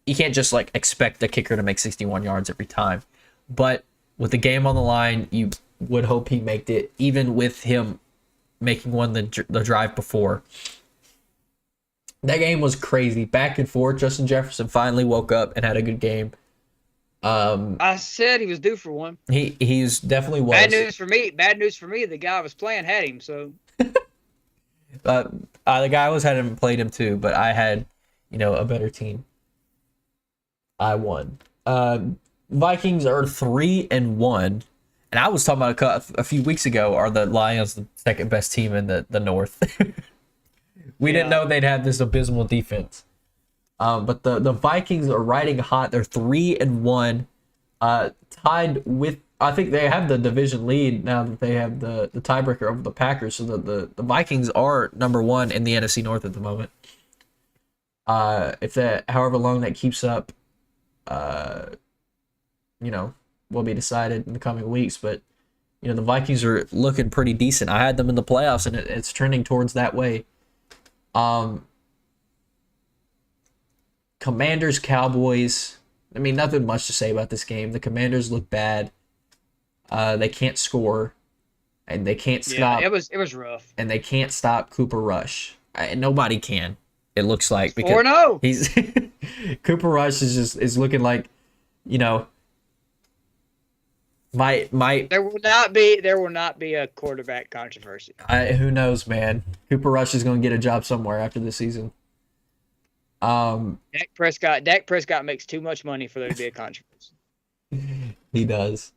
you can't just expect the kicker to make 61 yards every time. But with the game on the line, you would hope he made it, even with him making one the drive before. That game was crazy. Back and forth. Justin Jefferson finally woke up and had a good game. I said he was due for one. He's definitely was. Bad news for me. The guy I was playing had him, so. The Cowboys hadn't played him too, but I had, a better team. I won. Vikings are 3-1, and I was talking about a few weeks ago. Are the Lions the second best team in the North? We didn't know they'd have this abysmal defense. But the Vikings are riding hot. They're 3-1, tied with. I think they have the division lead now that they have the tiebreaker over the Packers. So the Vikings are number 1 in the NFC North at the moment. If that, however long that keeps up, will be decided in the coming weeks. But the Vikings are looking pretty decent. I had them in the playoffs, and it's trending towards that way. Commanders, Cowboys. I mean, nothing much to say about this game. The Commanders look bad. They can't score, and they can't stop. Yeah, it was rough. And they can't stop Cooper Rush. Nobody can. It looks like because 4-0. He's Cooper Rush is looking like, my. There will not be a quarterback controversy. Who knows, man? Cooper Rush is going to get a job somewhere after this season. Dak Prescott makes too much money for there to be a controversy. He does.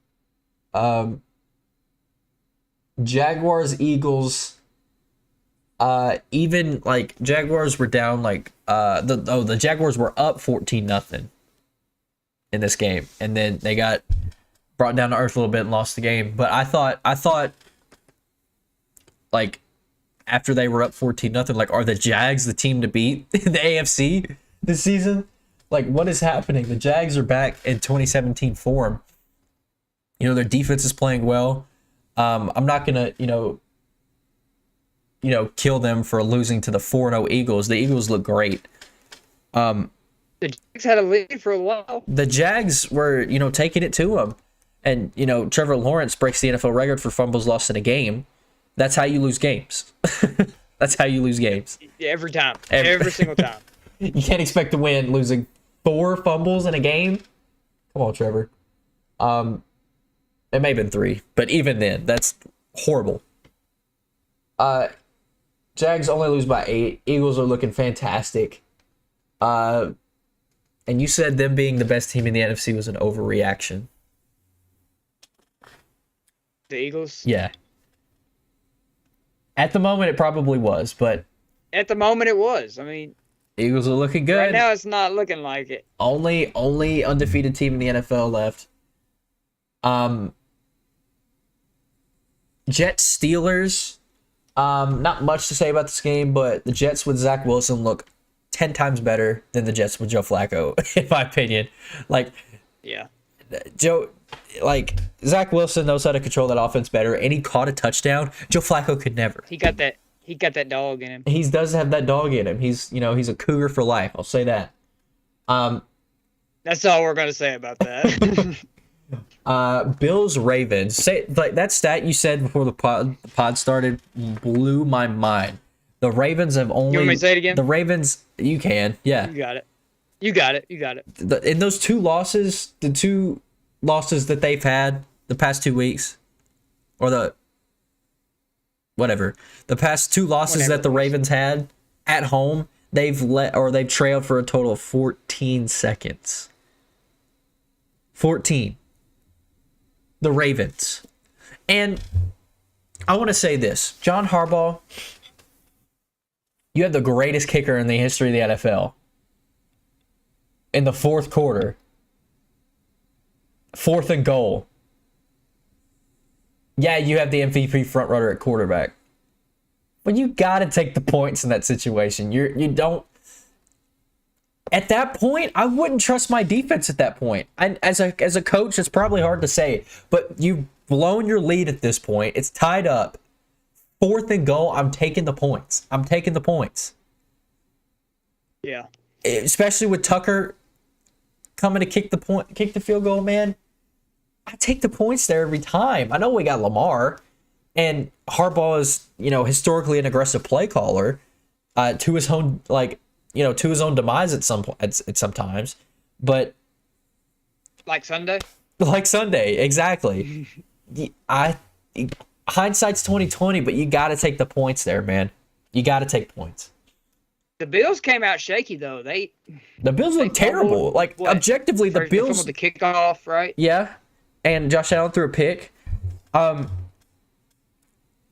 Jaguars, Eagles. Even like Jaguars were down the Jaguars were up 14-0 in this game, and then they got brought down to earth a little bit and lost the game. But I thought like after they were up 14-0, like, are the Jags the team to beat in the AFC this season? Like, what is happening? The Jags are back in 2017 form. Their defense is playing well. I'm not gonna, kill them for losing to the 4-0 Eagles. The Eagles look great. The Jags had a lead for a while. The Jags were, taking it to them. And, Trevor Lawrence breaks the NFL record for fumbles lost in a game. That's how you lose games. That's how you lose games. Every time. Every single time. You can't expect to win losing 4 fumbles in a game. Come on, Trevor. It may have been 3, but even then, that's horrible. Jags only lose by 8. Eagles are looking fantastic. And you said them being the best team in the NFC was an overreaction. The Eagles? Yeah. At the moment, it probably was, but... At the moment, it was. I mean... Eagles are looking good. Right now, it's not looking like it. Only undefeated team in the NFL left. Jets, Steelers. Not much to say about this game, but the Jets with Zach Wilson look 10 times better than the Jets with Joe Flacco, in my opinion. Yeah. Zach Wilson knows how to control that offense better, and he caught a touchdown. Joe Flacco could never. He got that dog in him. He does have that dog in him. He's a cougar for life. I'll say that. That's all we're gonna say about that. Bills, Ravens. Say that stat you said before the pod started blew my mind. The Ravens have only. You want me to say it again? The Ravens, you can, yeah. You got it. In those 2 losses, the 2 losses that they've had the past 2 weeks, or the past 2 losses that the Ravens had at home, they've trailed for a total of 14 seconds. 14. The Ravens. And I want to say this. John Harbaugh, you have the greatest kicker in the history of the NFL. In the 4th quarter. 4th and goal. Yeah, you have the MVP frontrunner at quarterback. But you got to take the points in that situation. You don't... At that point, I wouldn't trust my defense at that point. As a coach, it's probably hard to say, but you've blown your lead at this point. It's tied up. 4th and goal, I'm taking the points. Yeah. Especially with Tucker coming to kick the field goal, man. I take the points there every time. I know we got Lamar, and Harbaugh is, historically an aggressive play caller, to his own demise at sometimes, but like Sunday, exactly. Hindsight's 20/20, but you got to take the points there, man. You got to take points. The Bills came out shaky though. The Bills look terrible. Like objectively, the Bills. The kickoff, right? Yeah, and Josh Allen threw a pick.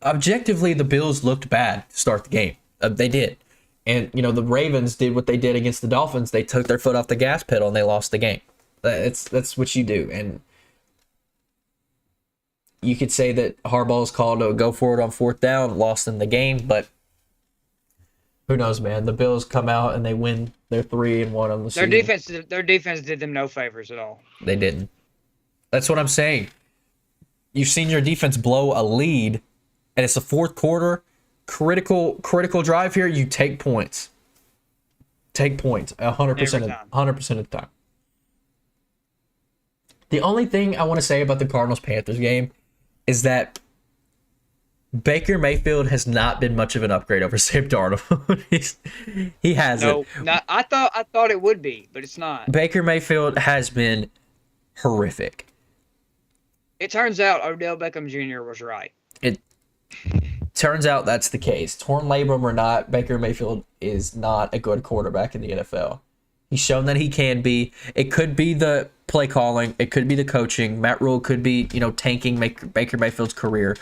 Objectively, the Bills looked bad to start the game. They did. And, the Ravens did what they did against the Dolphins. They took their foot off the gas pedal and they lost the game. That's what you do. And you could say that Harbaugh's call to go forward on fourth down lost in the game, but who knows, man? The Bills come out and they win. They're 3-1 on the season. Their defense did them no favors at all. They didn't. That's what I'm saying. You've seen your defense blow a lead, and it's the fourth quarter. Critical drive here. You take points. Take points 100% of the time. The only thing I want to say about the Cardinals-Panthers game is that Baker Mayfield has not been much of an upgrade over Sam Darnold. He hasn't. No, I thought it would be, but it's not. Baker Mayfield has been horrific. It turns out Odell Beckham Jr. was right. It turns out that's the case. Torn labrum or not, Baker Mayfield is not a good quarterback in the NFL. He's shown that he can be. It could be the play calling. It could be the coaching. Matt Rule could be, tanking Baker Mayfield's career.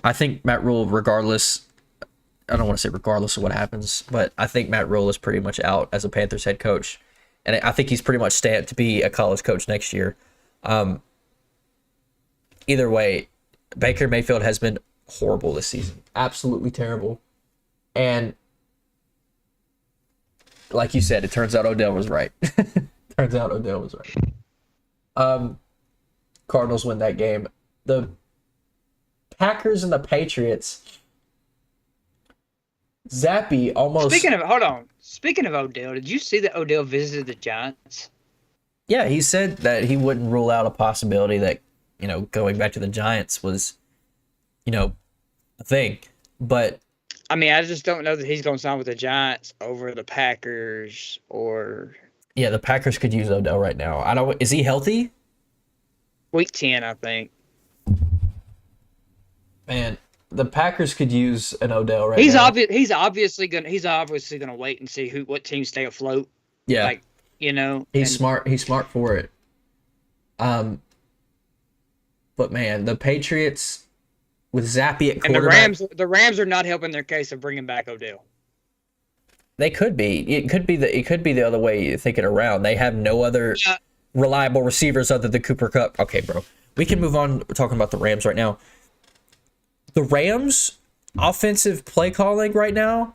I think Matt Rule, regardless, I don't want to say regardless of what happens, but I think Matt Rule is pretty much out as a Panthers head coach. And I think he's pretty much stamped to be a college coach next year. Either way, Baker Mayfield has been horrible this season. Absolutely terrible. And like you said, it turns out Odell was right. Cardinals win that game. The Packers and the Patriots. Zappy almost... Speaking of Odell, did you see that Odell visited the Giants? Yeah, he said that he wouldn't rule out a possibility that, going back to the Giants was, a thing. But I mean, I just don't know that he's going to sign with the Giants over the Packers or... Yeah, the Packers could use Odell right now. Is he healthy? Week 10, I think. Man, the Packers could use an Odell right now. He's obviously gonna wait and see what teams stay afloat. Yeah, he's smart. He's smart for it. But man, the Patriots with Zappy at quarterback, and the Rams are not helping their case of bringing back Odell. They could be. It could be the other way you think it around. They have no other reliable receivers other than Cooper Kupp. Okay, bro, we can move on. We're talking about the Rams right now. The Rams' offensive play calling right now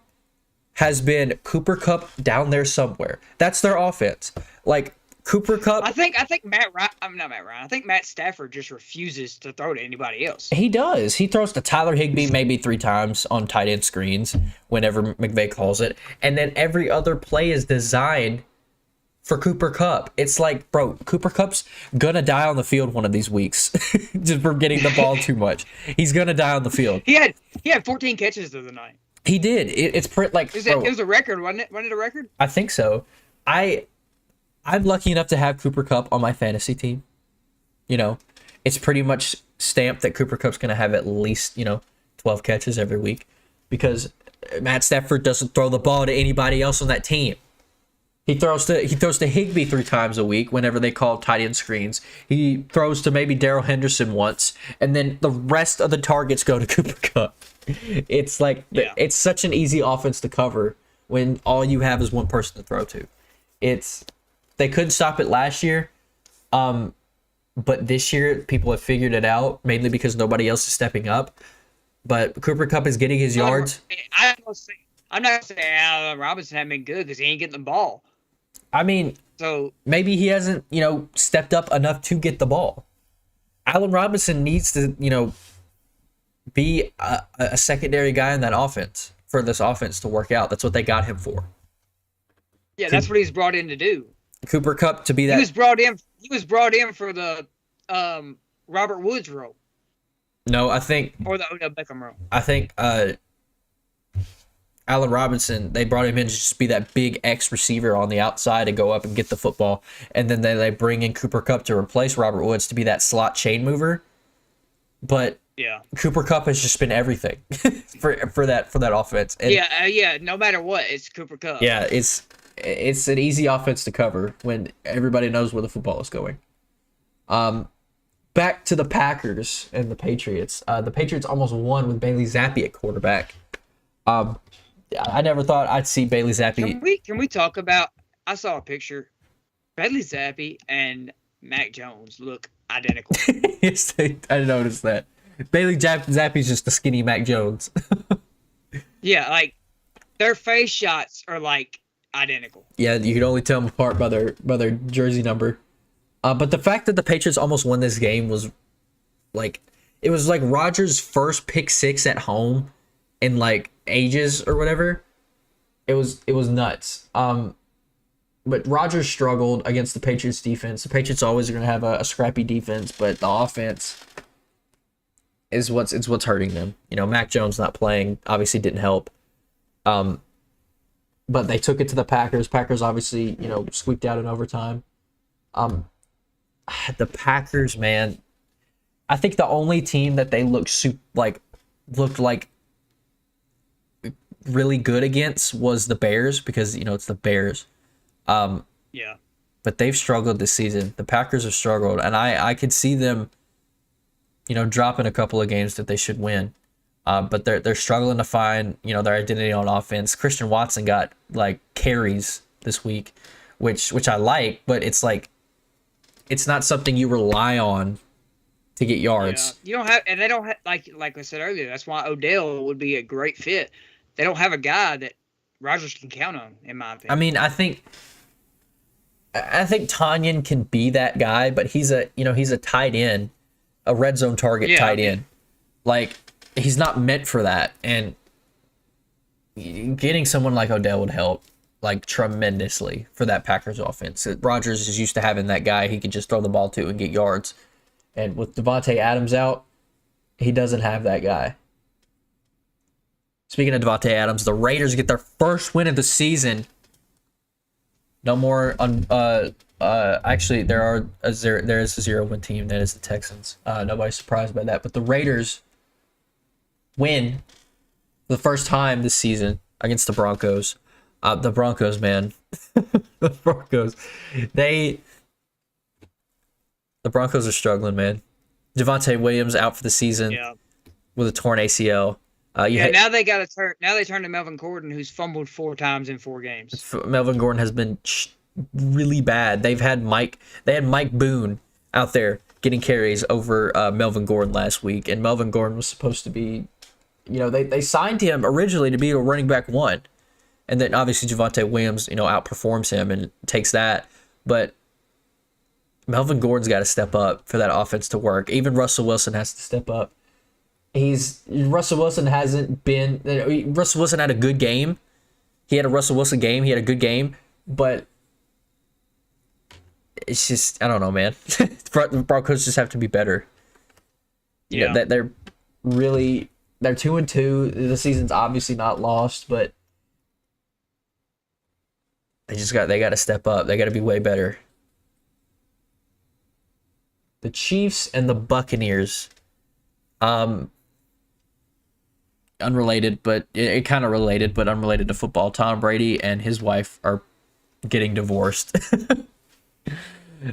has been Cooper Kupp down there somewhere. That's their offense. Like Cooper Kupp. I think Matt Ryan. I'm not Matt Ryan. I think Matt Stafford just refuses to throw to anybody else. He does. He throws to Tyler Higbee maybe 3 times on tight end screens whenever McVay calls it, and then every other play is designed for Cooper Kupp. It's like, bro, Cooper Kupp's gonna die on the field one of these weeks just for getting the ball too much. He's gonna die on the field. He had 14 catches the other night. He did. It's pretty like it was a record, wasn't it? Wasn't it a record? I think so. I'm lucky enough to have Cooper Kupp on my fantasy team. It's pretty much stamped that Cooper Kupp's gonna have at least 12 catches every week because Matt Stafford doesn't throw the ball to anybody else on that team. He throws to Higbee 3 times a week whenever they call tight end screens. He throws to maybe Darrell Henderson once, and then the rest of the targets go to Cooper Kupp. It's like It's such an easy offense to cover when all you have is one person to throw to. They couldn't stop it last year, but this year people have figured it out mainly because nobody else is stepping up. But Cooper Kupp is getting his yards. I'm not saying Allen Robinson hasn't been good because he ain't getting the ball. I mean, so maybe he hasn't, stepped up enough to get the ball. Allen Robinson needs to, be a secondary guy in that offense for this offense to work out. That's what they got him for. Yeah, that's what he's brought in to do. Cooper Kupp to be that. He was brought in for the Robert Woods role. No, I think. Or the Odell Beckham role. I think Allen Robinson, they brought him in to just be that big X receiver on the outside and go up and get the football. And then they bring in Cooper Kupp to replace Robert Woods to be that slot chain mover. But Yeah. Cooper Kupp has just been everything for that offense. And Yeah. No matter what, it's Cooper Kupp. yeah, it's an easy offense to cover when everybody knows where the football is going. Back to the Packers and the Patriots. The Patriots almost won with Bailey Zappi at quarterback. I never thought I'd see Bailey Zappi. Can we talk about? I saw a picture. Bailey Zappi and Mac Jones look identical. Yes, I noticed that. Bailey Zappi's just the skinny Mac Jones. Yeah, like their face shots are like identical. Yeah, you can only tell them apart by their jersey number. But the fact that the Patriots almost won this game was like, it was like Rodgers' first pick six at home in like ages or whatever. It was nuts. But Rodgers struggled against the Patriots defense. The Patriots always are going to have a scrappy defense, but the offense is what's hurting them. You know, Mac Jones not playing obviously didn't help. But they took it to the Packers. Packers obviously, squeaked out in overtime. The Packers, man, I think the only team that they looked like really good against was the Bears, because it's the Bears. Yeah. But they've struggled this season. The Packers have struggled, and I could see them, dropping a couple of games that they should win. But they're struggling to find, their identity on offense. Christian Watson got like carries this week, which I like, but it's like, it's not something you rely on to get yards. Yeah. You don't have, and they don't have, like I said earlier, that's why Odell would be a great fit. They don't have a guy that Rodgers can count on, in my opinion. I mean, I think Tanyan can be that guy, but he's a tight end, a red zone target tight end. Like, he's not meant for that, and getting someone like Odell would help like tremendously for that Packers offense. Rodgers is used to having that guy he can just throw the ball to and get yards, and with Devontae Adams out, he doesn't have that guy. Speaking of Devontae Adams, the Raiders get their first win of the season. No more. Actually, there is a 0-win team. That is the Texans. Nobody's surprised by that. But the Raiders win for the first time this season against the Broncos. The Broncos, man, the Broncos. The Broncos are struggling, man. Javonte Williams out for the season with a torn ACL. Now they got to turn. Now they turn to Melvin Gordon, who's fumbled 4 times in 4 games. Melvin Gordon has been really bad. They had Mike Boone out there getting carries over Melvin Gordon last week, and Melvin Gordon was supposed to be, they signed him originally to be a running back 1, and then obviously Javonte Williams, outperforms him and takes that, but Melvin Gordon's got to step up for that offense to work. Even Russell Wilson has to step up. Russell Wilson had a good game. He had a Russell Wilson game. He had a good game, but it's just, I don't know, man. The Broncos just have to be better. That they're 2-2. The season's obviously not lost, but they got to step up. They got to be way better. The Chiefs and the Buccaneers. Unrelated, but it kind of related, but unrelated to football. Tom Brady and his wife are getting divorced.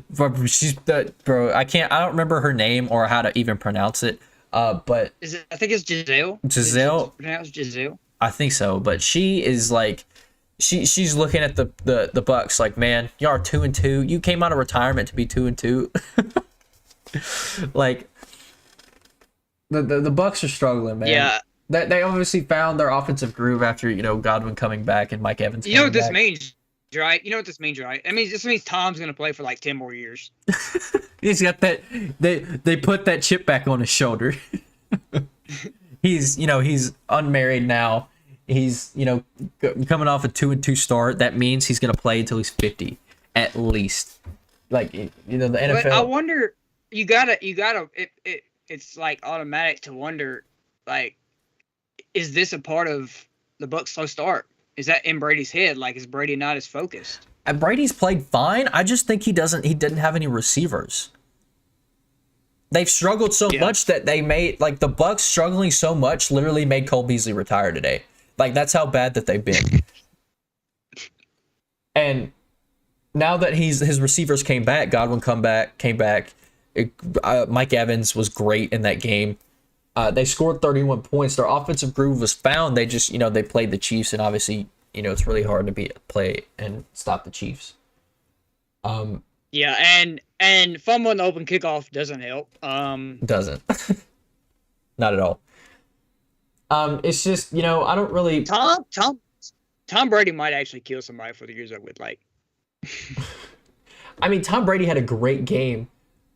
Bro, I don't remember her name or how to even pronounce it. But I think it's Giselle. Giselle, pronounced Giselle. I think so, but she is like, she's looking at the Bucks like, man, y'all are 2-2. You came out of retirement to be 2-2. Like, the Bucks are struggling, man. Yeah. They obviously found their offensive groove after, Godwin coming back and Mike Evans coming back. You know what this means, right? I mean, this means Tom's going to play for like 10 more years. He's got that. They put that chip back on his shoulder. He's unmarried now. He's, coming off a 2-2 start. That means he's going to play until he's 50 at least. Like, the NFL. But I wonder, it's like automatic to wonder, like, is this a part of the Bucs' slow start? Is that in Brady's head? Like, is Brady not as focused? Brady's played fine. I just think he didn't have any receivers. they've struggled so much that they made, like, the Bucs struggling so much literally made Cole Beasley retire today. Like, that's how bad that they've been. And now that his receivers came back, Godwin came back. Mike Evans was great in that game. They scored 31 points. Their offensive groove was found. They just, they played the Chiefs, and obviously, it's really hard to play and stop the Chiefs. Yeah, and fumbling the open kickoff doesn't help. Doesn't. Not at all. It's just, I don't really. Tom Brady might actually kill somebody for the years up with, like. I mean, Tom Brady had a great game.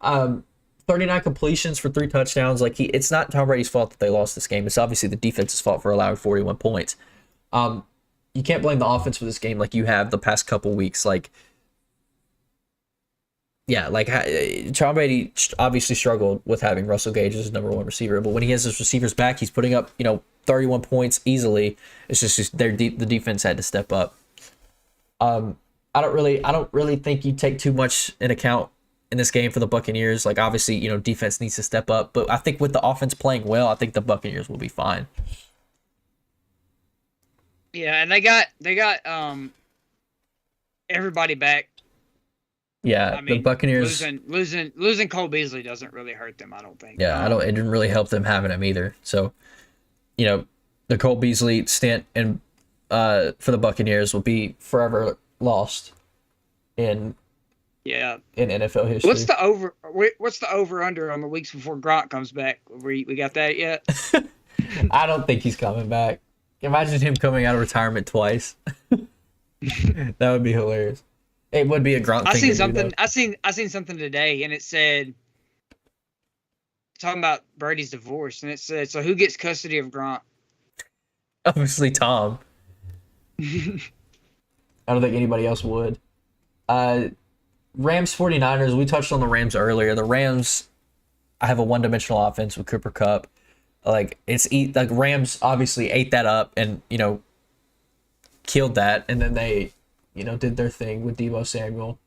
39 completions for 3 touchdowns. Like, it's not Tom Brady's fault that they lost this game. It's obviously the defense's fault for allowing 41 points. You can't blame the offense for this game like you have the past couple weeks. Like, yeah, like Tom Brady obviously struggled with having Russell Gage as his number 1 receiver, but when he has his receivers back, he's putting up 31 points easily. It's just the defense had to step up. I don't really think you take too much in account in this game for the Buccaneers. Like, obviously, defense needs to step up, but I think with the offense playing well, I think the Buccaneers will be fine. Yeah, and they got everybody back. Yeah, the Buccaneers losing Cole Beasley doesn't really hurt them, I don't think. Yeah, it didn't really help them having him either. So, the Cole Beasley stint for the Buccaneers will be forever lost in NFL history. What's the over under on the weeks before Gronk comes back? We got that yet? I don't think he's coming back. Imagine him coming out of retirement twice. That would be hilarious. It would be a Gronk thing to do, though. I seen something today, and it said, talking about Brady's divorce, and it said, so who gets custody of Gronk? Obviously Tom. I don't think anybody else would. Rams 49ers, we touched on the Rams earlier. The Rams have a one-dimensional offense with Cooper Kupp. Like, Rams obviously ate that up and, killed that, and then they did their thing with Deebo Samuel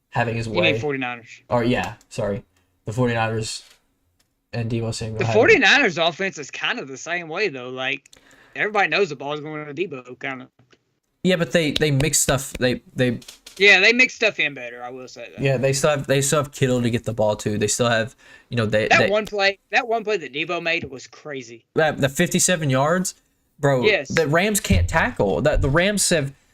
having his way. You mean 49ers. Or, yeah, sorry. The 49ers and Deebo Samuel. The 49ers offense is kind of the same way, though. Like, everybody knows the ball's going to Deebo, kind of. Yeah, but they mix stuff. They mix stuff in better, I will say that. Yeah, they still have Kittle to get the ball to. They still have, that one play that Deebo made was crazy. The 57 yards, bro. Yes. The Rams can't tackle. The Rams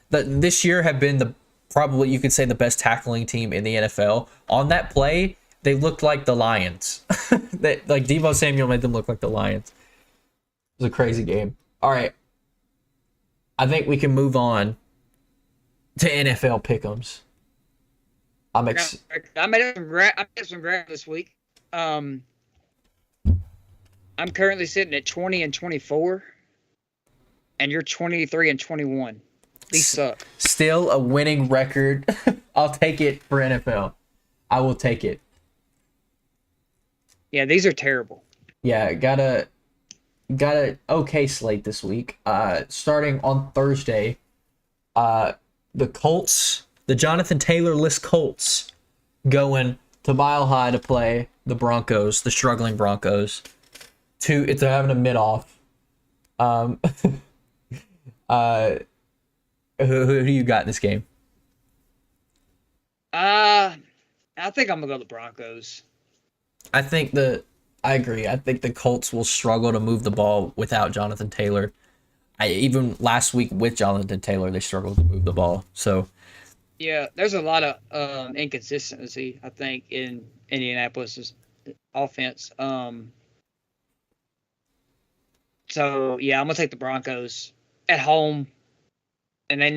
this year have been probably, you could say, the best tackling team in the NFL. On that play, they looked like the Lions. Like, Deebo Samuel made them look like the Lions. It was a crazy game. All right. I think we can move on to NFL pick'ems. I made some grabs this week. I'm currently sitting at 20-24, and you're 23-21. These suck. Still a winning record. I'll take it for NFL. I will take it. Yeah, these are terrible. Yeah, got a okay slate this week. Starting on Thursday, the Colts, the Jonathan Taylor-less Colts, going to Mile High to play the Broncos, the struggling Broncos. They're having a mid-off. Who do you got in this game? I think I'm gonna go the Broncos. I agree. I think the Colts will struggle to move the ball without Jonathan Taylor. Even last week with Jonathan Taylor, they struggled to move the ball. So, yeah, there's a lot of inconsistency, I think, in Indianapolis' offense. So yeah, I'm gonna take the Broncos at home, and they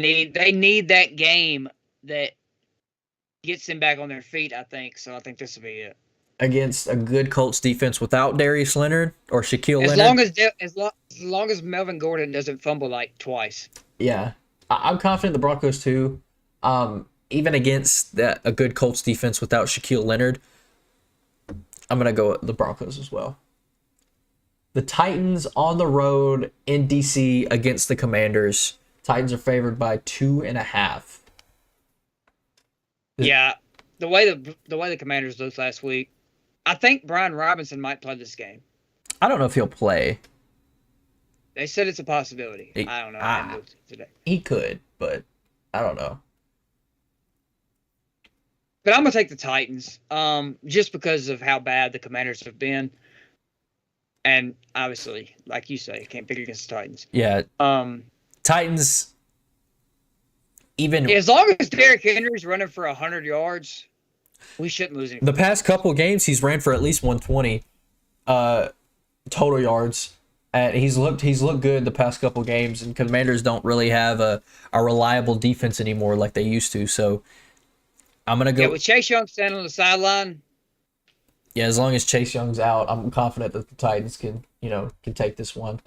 need that game that gets them back on their feet, I think. So I think this will be it. Against a good Colts defense without Darius Leonard or Shaquille Leonard. As long as Melvin Gordon doesn't fumble like twice. Yeah, I'm confident the Broncos too. Even against a good Colts defense without Shaquille Leonard, I'm gonna go with the Broncos as well. The Titans on the road in DC against the Commanders. Titans are favored by 2.5. Yeah, the way the Commanders looked last week, I think Brian Robinson might play this game. I don't know if he'll play. They said it's a possibility. He, I don't know. I haven't looked today. he could, but I don't know. But I'm gonna take the Titans, just because of how bad the Commanders have been, and obviously, like you say, can't pick against the Titans. Yeah. Titans. Even as long as Derrick Henry's running for 100 yards, we shouldn't lose any. The past couple games, he's ran for at least 120 total yards. And he's looked good the past couple games, and Commanders don't really have a reliable defense anymore like they used to. So I'm gonna go. Yeah, with Chase Young standing on the sideline. Yeah, as long as Chase Young's out, I'm confident that the Titans can take this one.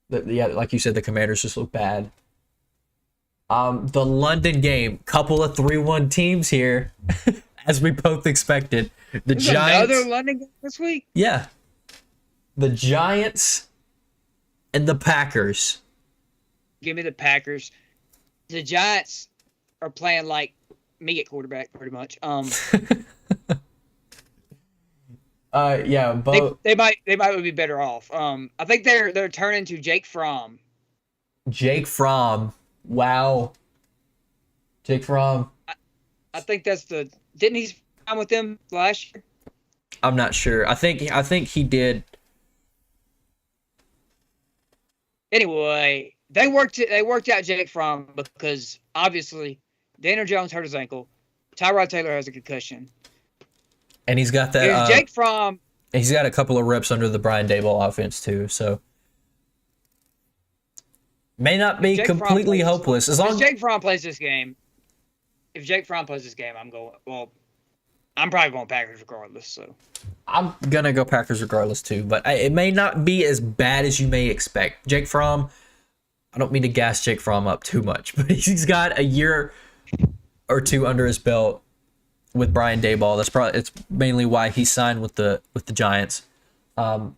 Yeah, like you said, the Commanders just look bad. The London game, couple of 3-1 teams here, as we both expected. The Giants. Another London game this week. Yeah, the Giants and the Packers. Give me the Packers. The Giants are playing like me at quarterback, pretty much. Yeah, both. They might be better off. I think they're turning to Jake Fromm. Jake Fromm. Wow. Jake Fromm. I think that's didn't he sign with them last year? I'm not sure. I think he did. Anyway, they worked out Jake Fromm because obviously Daniel Jones hurt his ankle. Tyrod Taylor has a concussion. And he's got that. Jake Fromm. He's got a couple of reps under the Brian Daboll offense too, so may not be completely hopeless. As long as Jake Fromm plays this game, I'm going. Well, I'm probably going Packers regardless. So I'm gonna go Packers regardless too, but it may not be as bad as you may expect. Jake Fromm. I don't mean to gas Jake Fromm up too much, but he's got a year or two under his belt with Brian Daboll. It's mainly why he signed with the Giants. I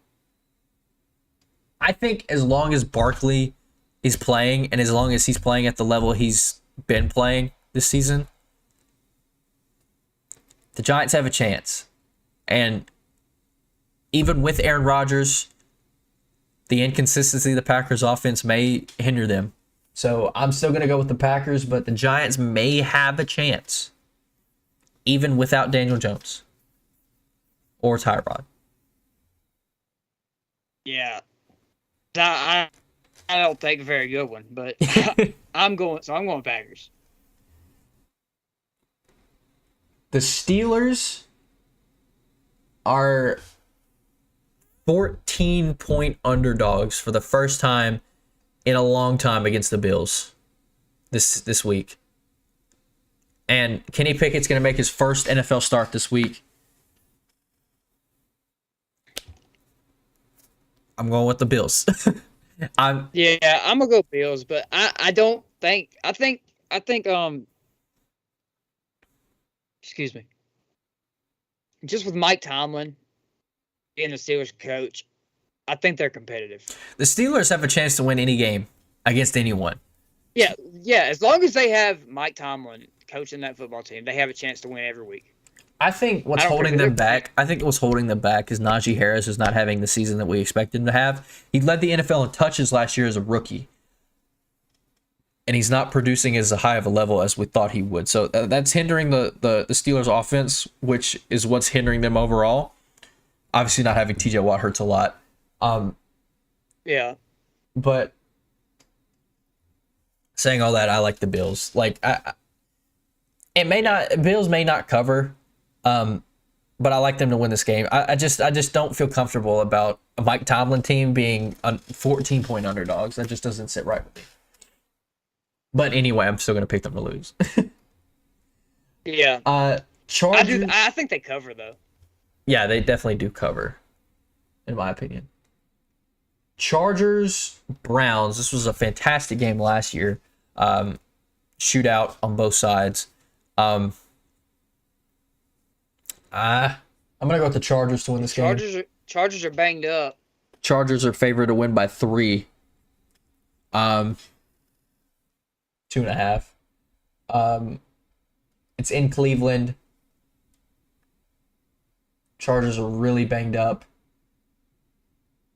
think as long as Barkley is playing, and as long as he's playing at the level he's been playing this season, the Giants have a chance. And even with Aaron Rodgers, the inconsistency of the Packers offense may hinder them. So I'm still going to go with the Packers, but the Giants may have a chance, even without Daniel Jones or Tyrod. Yeah. I don't think a very good one, but I'm going Packers. The Steelers are 14-point underdogs for the first time in a long time against the Bills this week. And Kenny Pickett's going to make his first NFL start this week. I'm going with the Bills. I'm gonna go Bills, but I think excuse me. Just with Mike Tomlin being the Steelers coach, I think they're competitive. The Steelers have a chance to win any game against anyone. Yeah. As long as they have Mike Tomlin coaching that football team, they have a chance to win every week. I think what's holding them back is Najee Harris is not having the season that we expected him to have. He led the NFL in touches last year as a rookie, and he's not producing as high of a level as we thought he would. So that's hindering the Steelers' offense, which is what's hindering them overall. Obviously, not having T.J. Watt hurts a lot. Yeah. But saying all that, I like the Bills. Bills may not cover. But I like them to win this game. I just don't feel comfortable about a Mike Tomlin team being 14-point underdogs. That just doesn't sit right with me. But anyway, I'm still going to pick them to lose. Yeah. Chargers. I think they cover, though. Yeah, they definitely do cover, in my opinion. Chargers, Browns. This was a fantastic game last year. Shootout on both sides. I'm gonna go with the Chargers to win this game. Chargers are banged up. Chargers are favored to win by 3. 2.5. It's in Cleveland. Chargers are really banged up.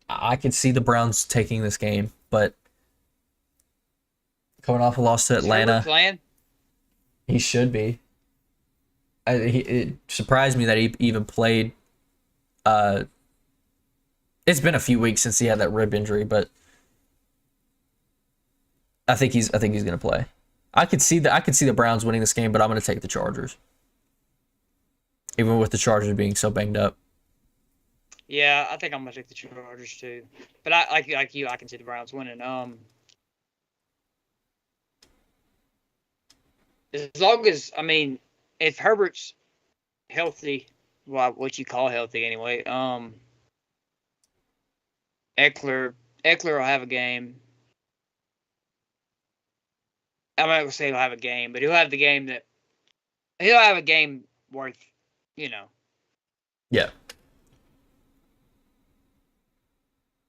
I could see the Browns taking this game, but coming off a loss to Is Herbert Atlanta, playing? he should be. It surprised me that he even played. It's been a few weeks since he had that rib injury, but I think he's going to play. I could see the Browns winning this game, but I'm going to take the Chargers, even with the Chargers being so banged up. Yeah, I think I'm gonna take the Chargers too. But I like you, I can see the Browns winning. As long as if Herbert's healthy, well, what you call healthy anyway. Eckler will have a game. I'm not gonna say he'll have a game, but he'll have a game worth, Yeah.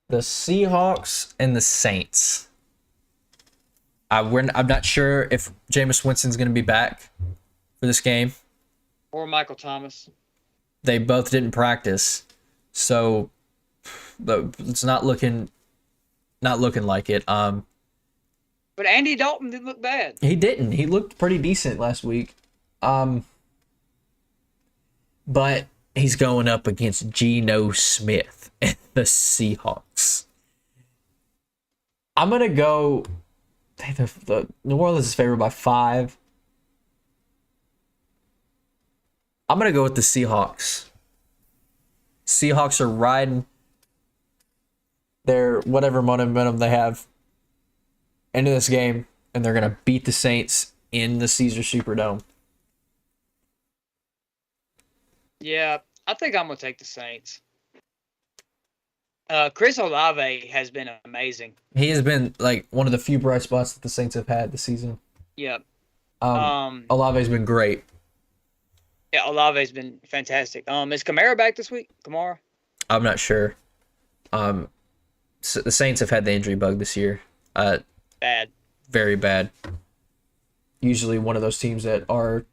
The Seahawks and the Saints. I'm not sure if Jameis Winston's going to be back for this game. Or Michael Thomas. They both didn't practice, so it's not looking like it. But Andy Dalton didn't look bad. He didn't. He looked pretty decent last week. But he's going up against Geno Smith and the Seahawks. I'm gonna go. The New Orleans is favored by 5. I'm gonna go with the Seahawks. Seahawks are riding their whatever momentum they have into this game, and they're gonna beat the Saints in the Caesars Superdome. Yeah, I think I'm gonna take the Saints. Chris Olave has been amazing. He has been like one of the few bright spots that the Saints have had this season. Yeah. Olave's been great. Yeah, Olave's been fantastic. Is Kamara back this week? Kamara? I'm not sure. So the Saints have had the injury bug this year. Bad. Very bad. Usually one of those teams that are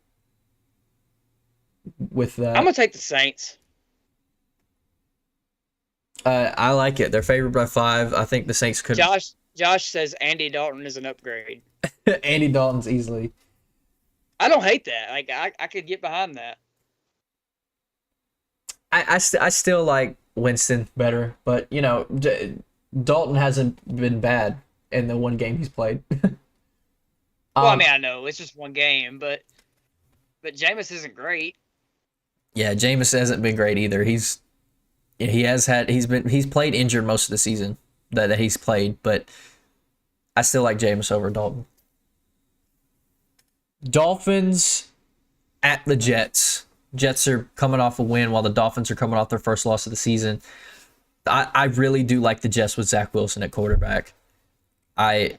with that. I'm gonna take the Saints. I like it. They're favored by 5. I think the Saints could. Josh says Andy Dalton is an upgrade. Andy Dalton's easily. I don't hate that. Like I could get behind that. I still like Winston better, but Dalton hasn't been bad in the one game he's played. Well, I know it's just one game, but Jameis isn't great. Yeah, Jameis hasn't been great either. He's played injured most of the season that he's played, but I still like Jameis over Dalton. Dolphins at the Jets. Jets are coming off a win while the Dolphins are coming off their first loss of the season. I really do like the Jets with Zach Wilson at quarterback. I'm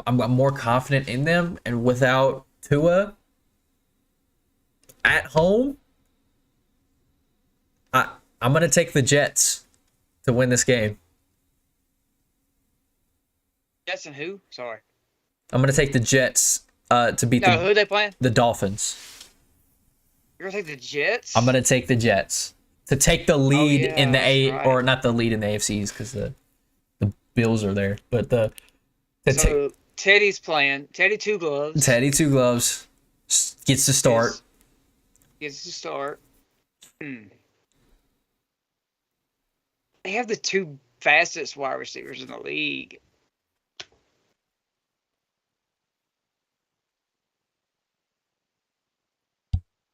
more confident in them, and without Tua at home, I'm going to take the Jets to win this game. Jets and who? Sorry. I'm going to take the Jets to beat who are they playing? The Dolphins. You're going to take the Jets? I'm going to take the Jets to take the lead in the right. or not the lead in the AFCs because the Bills are there, but Teddy's playing. Teddy Two Gloves. Teddy Two Gloves gets to start. Gets to start. They have the 2 fastest wide receivers in the league.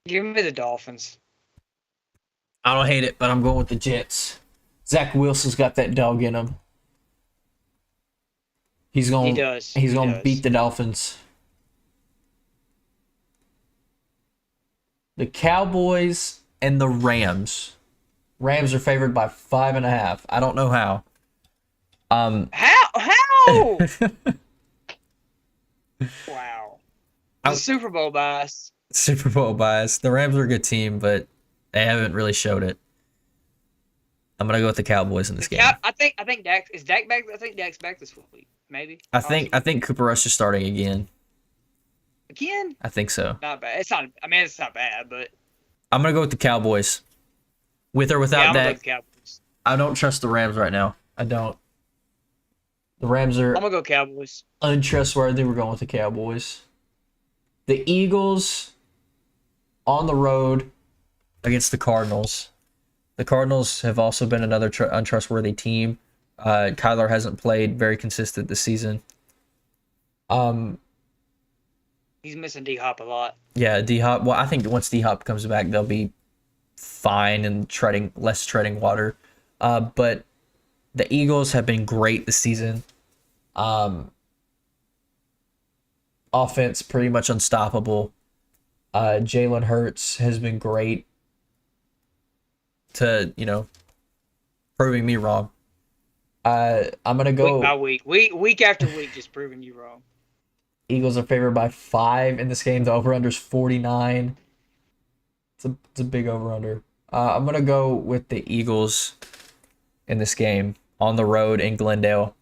Give me the Dolphins. I don't hate it, but I'm going with the Jets. Zach Wilson's got that dog in him. He's going. He does. He's going to beat the Dolphins. The Cowboys and the Rams. Rams are favored by 5.5. I don't know how. How? Wow. The Super Bowl bias. Super Bowl bias. The Rams are a good team, but they haven't really showed it. I'm gonna go with the Cowboys in this game. I think Dak is Dak back. I think Dak's back this week. Maybe. I think Cooper Rush is starting again. Again? I think so. Not bad. It's not. I mean, it's not bad, but I'm gonna go with the Cowboys. With or without I'm gonna go Dak, with the Cowboys. I don't trust the Rams right now. I don't. The Rams are I'm gonna go Cowboys. untrustworthy. We're going with the Cowboys. The Eagles on the road against the Cardinals. The Cardinals have also been another untrustworthy team. Kyler hasn't played very consistent this season. He's missing D-Hop a lot. Yeah, D-Hop. Well, I think once D-Hop comes back, they'll be fine and less treading water. But the Eagles have been great this season. Offense pretty much unstoppable. Jalen Hurts has been great to, proving me wrong. I'm going to go... Week by week. Week after week, just proving you wrong. Eagles are favored by 5 in this game. The over-under is 49. It's a big over-under. I'm going to go with the Eagles in this game on the road in Glendale.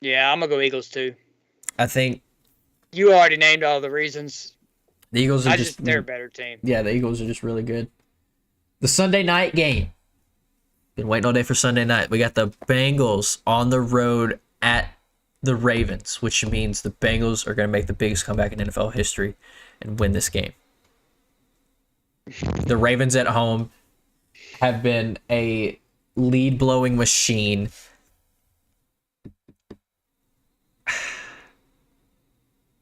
Yeah, I'm going to go Eagles too. I think... You already named all the reasons. The Eagles are they're a better team. Yeah, the Eagles are just really good. The Sunday night game. Been waiting all day for Sunday night. We got the Bengals on the road at the Ravens, which means the Bengals are going to make the biggest comeback in NFL history and win this game. The Ravens at home have been a lead-blowing machine.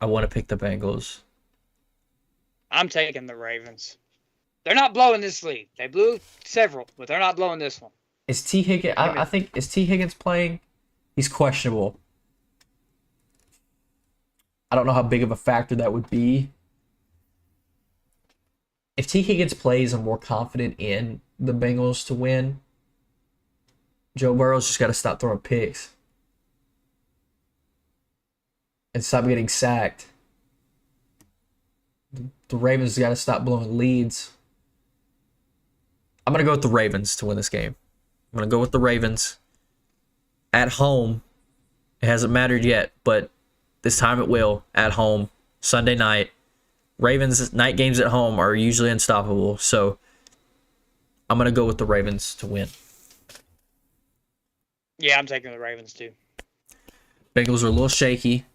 I want to pick the Bengals. I'm taking the Ravens. They're not blowing this lead. They blew several, but they're not blowing this one. Is T. Higgins? I think is T. Higgins playing? He's questionable. I don't know how big of a factor that would be. If T. Higgins plays, I'm more confident in the Bengals to win. Joe Burrow's just got to stop throwing picks and stop getting sacked. The Ravens got to stop blowing leads. I'm going to go with the Ravens to win this game. I'm going to go with the Ravens at home. It hasn't mattered yet, but this time it will. At home, Sunday night. Ravens night games at home are usually unstoppable, so I'm going to go with the Ravens to win. Yeah, I'm taking the Ravens too. Bengals are a little shaky.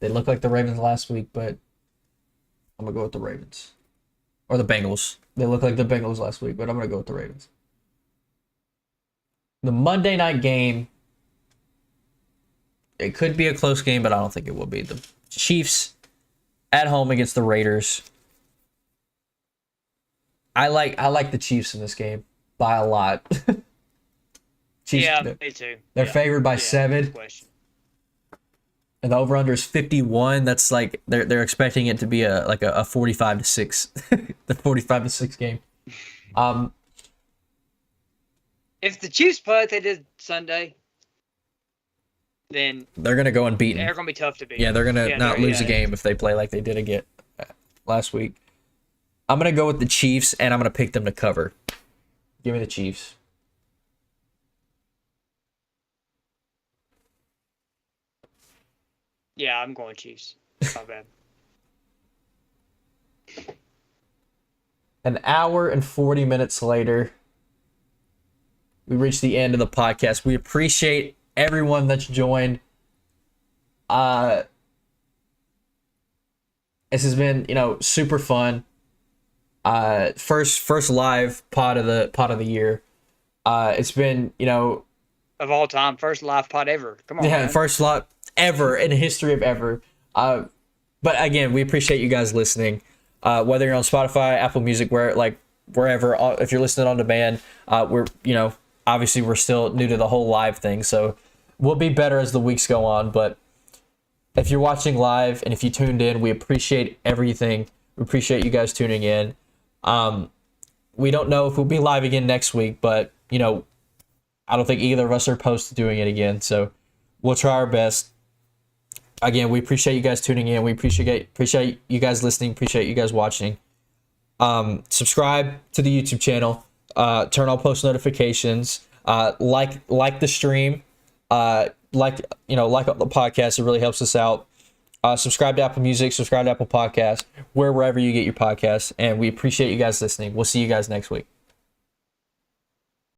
They look like the Ravens last week, but I'm going to go with the Ravens. Or the Bengals. They look like the Bengals last week, but I'm going to go with the Ravens. The Monday night game, it could be a close game, but I don't think it will be. The Chiefs at home against the Raiders. I like the Chiefs in this game by a lot. Chiefs, yeah, me too. They're favored by 7. And the over-under is 51. That's like they're expecting it to be a 45-6, the 45-6 game. If the Chiefs play like they did Sunday, then they're gonna go unbeaten. They're gonna be tough to beat. Yeah, they're gonna not lose a game if they play like they did again last week. I'm gonna go with the Chiefs, and I'm gonna pick them to cover. Give me the Chiefs. Yeah, I'm going Chiefs. Not bad. An hour and 40 minutes later, we reached the end of the podcast. We appreciate everyone that's joined. This has been, super fun. First live pod of the year. It's been, of all time, first live pod ever. Come on, yeah, man. first live ever in the history of ever. But again, we appreciate you guys listening. Whether you're on Spotify, Apple Music, wherever, if you're listening on demand, we're, obviously we're still new to the whole live thing, so we'll be better as the weeks go on. But if you're watching live and if you tuned in, we appreciate everything. We appreciate you guys tuning in. We don't know if we'll be live again next week, but I don't think either of us are opposed to doing it again, so we'll try our best. Again, we appreciate you guys tuning in. We appreciate you guys listening. Appreciate you guys watching. Subscribe to the YouTube channel. Turn on post notifications. Like the stream. Like the podcast. It really helps us out. Subscribe to Apple Music, subscribe to Apple Podcasts, wherever you get your podcasts. And we appreciate you guys listening. We'll see you guys next week.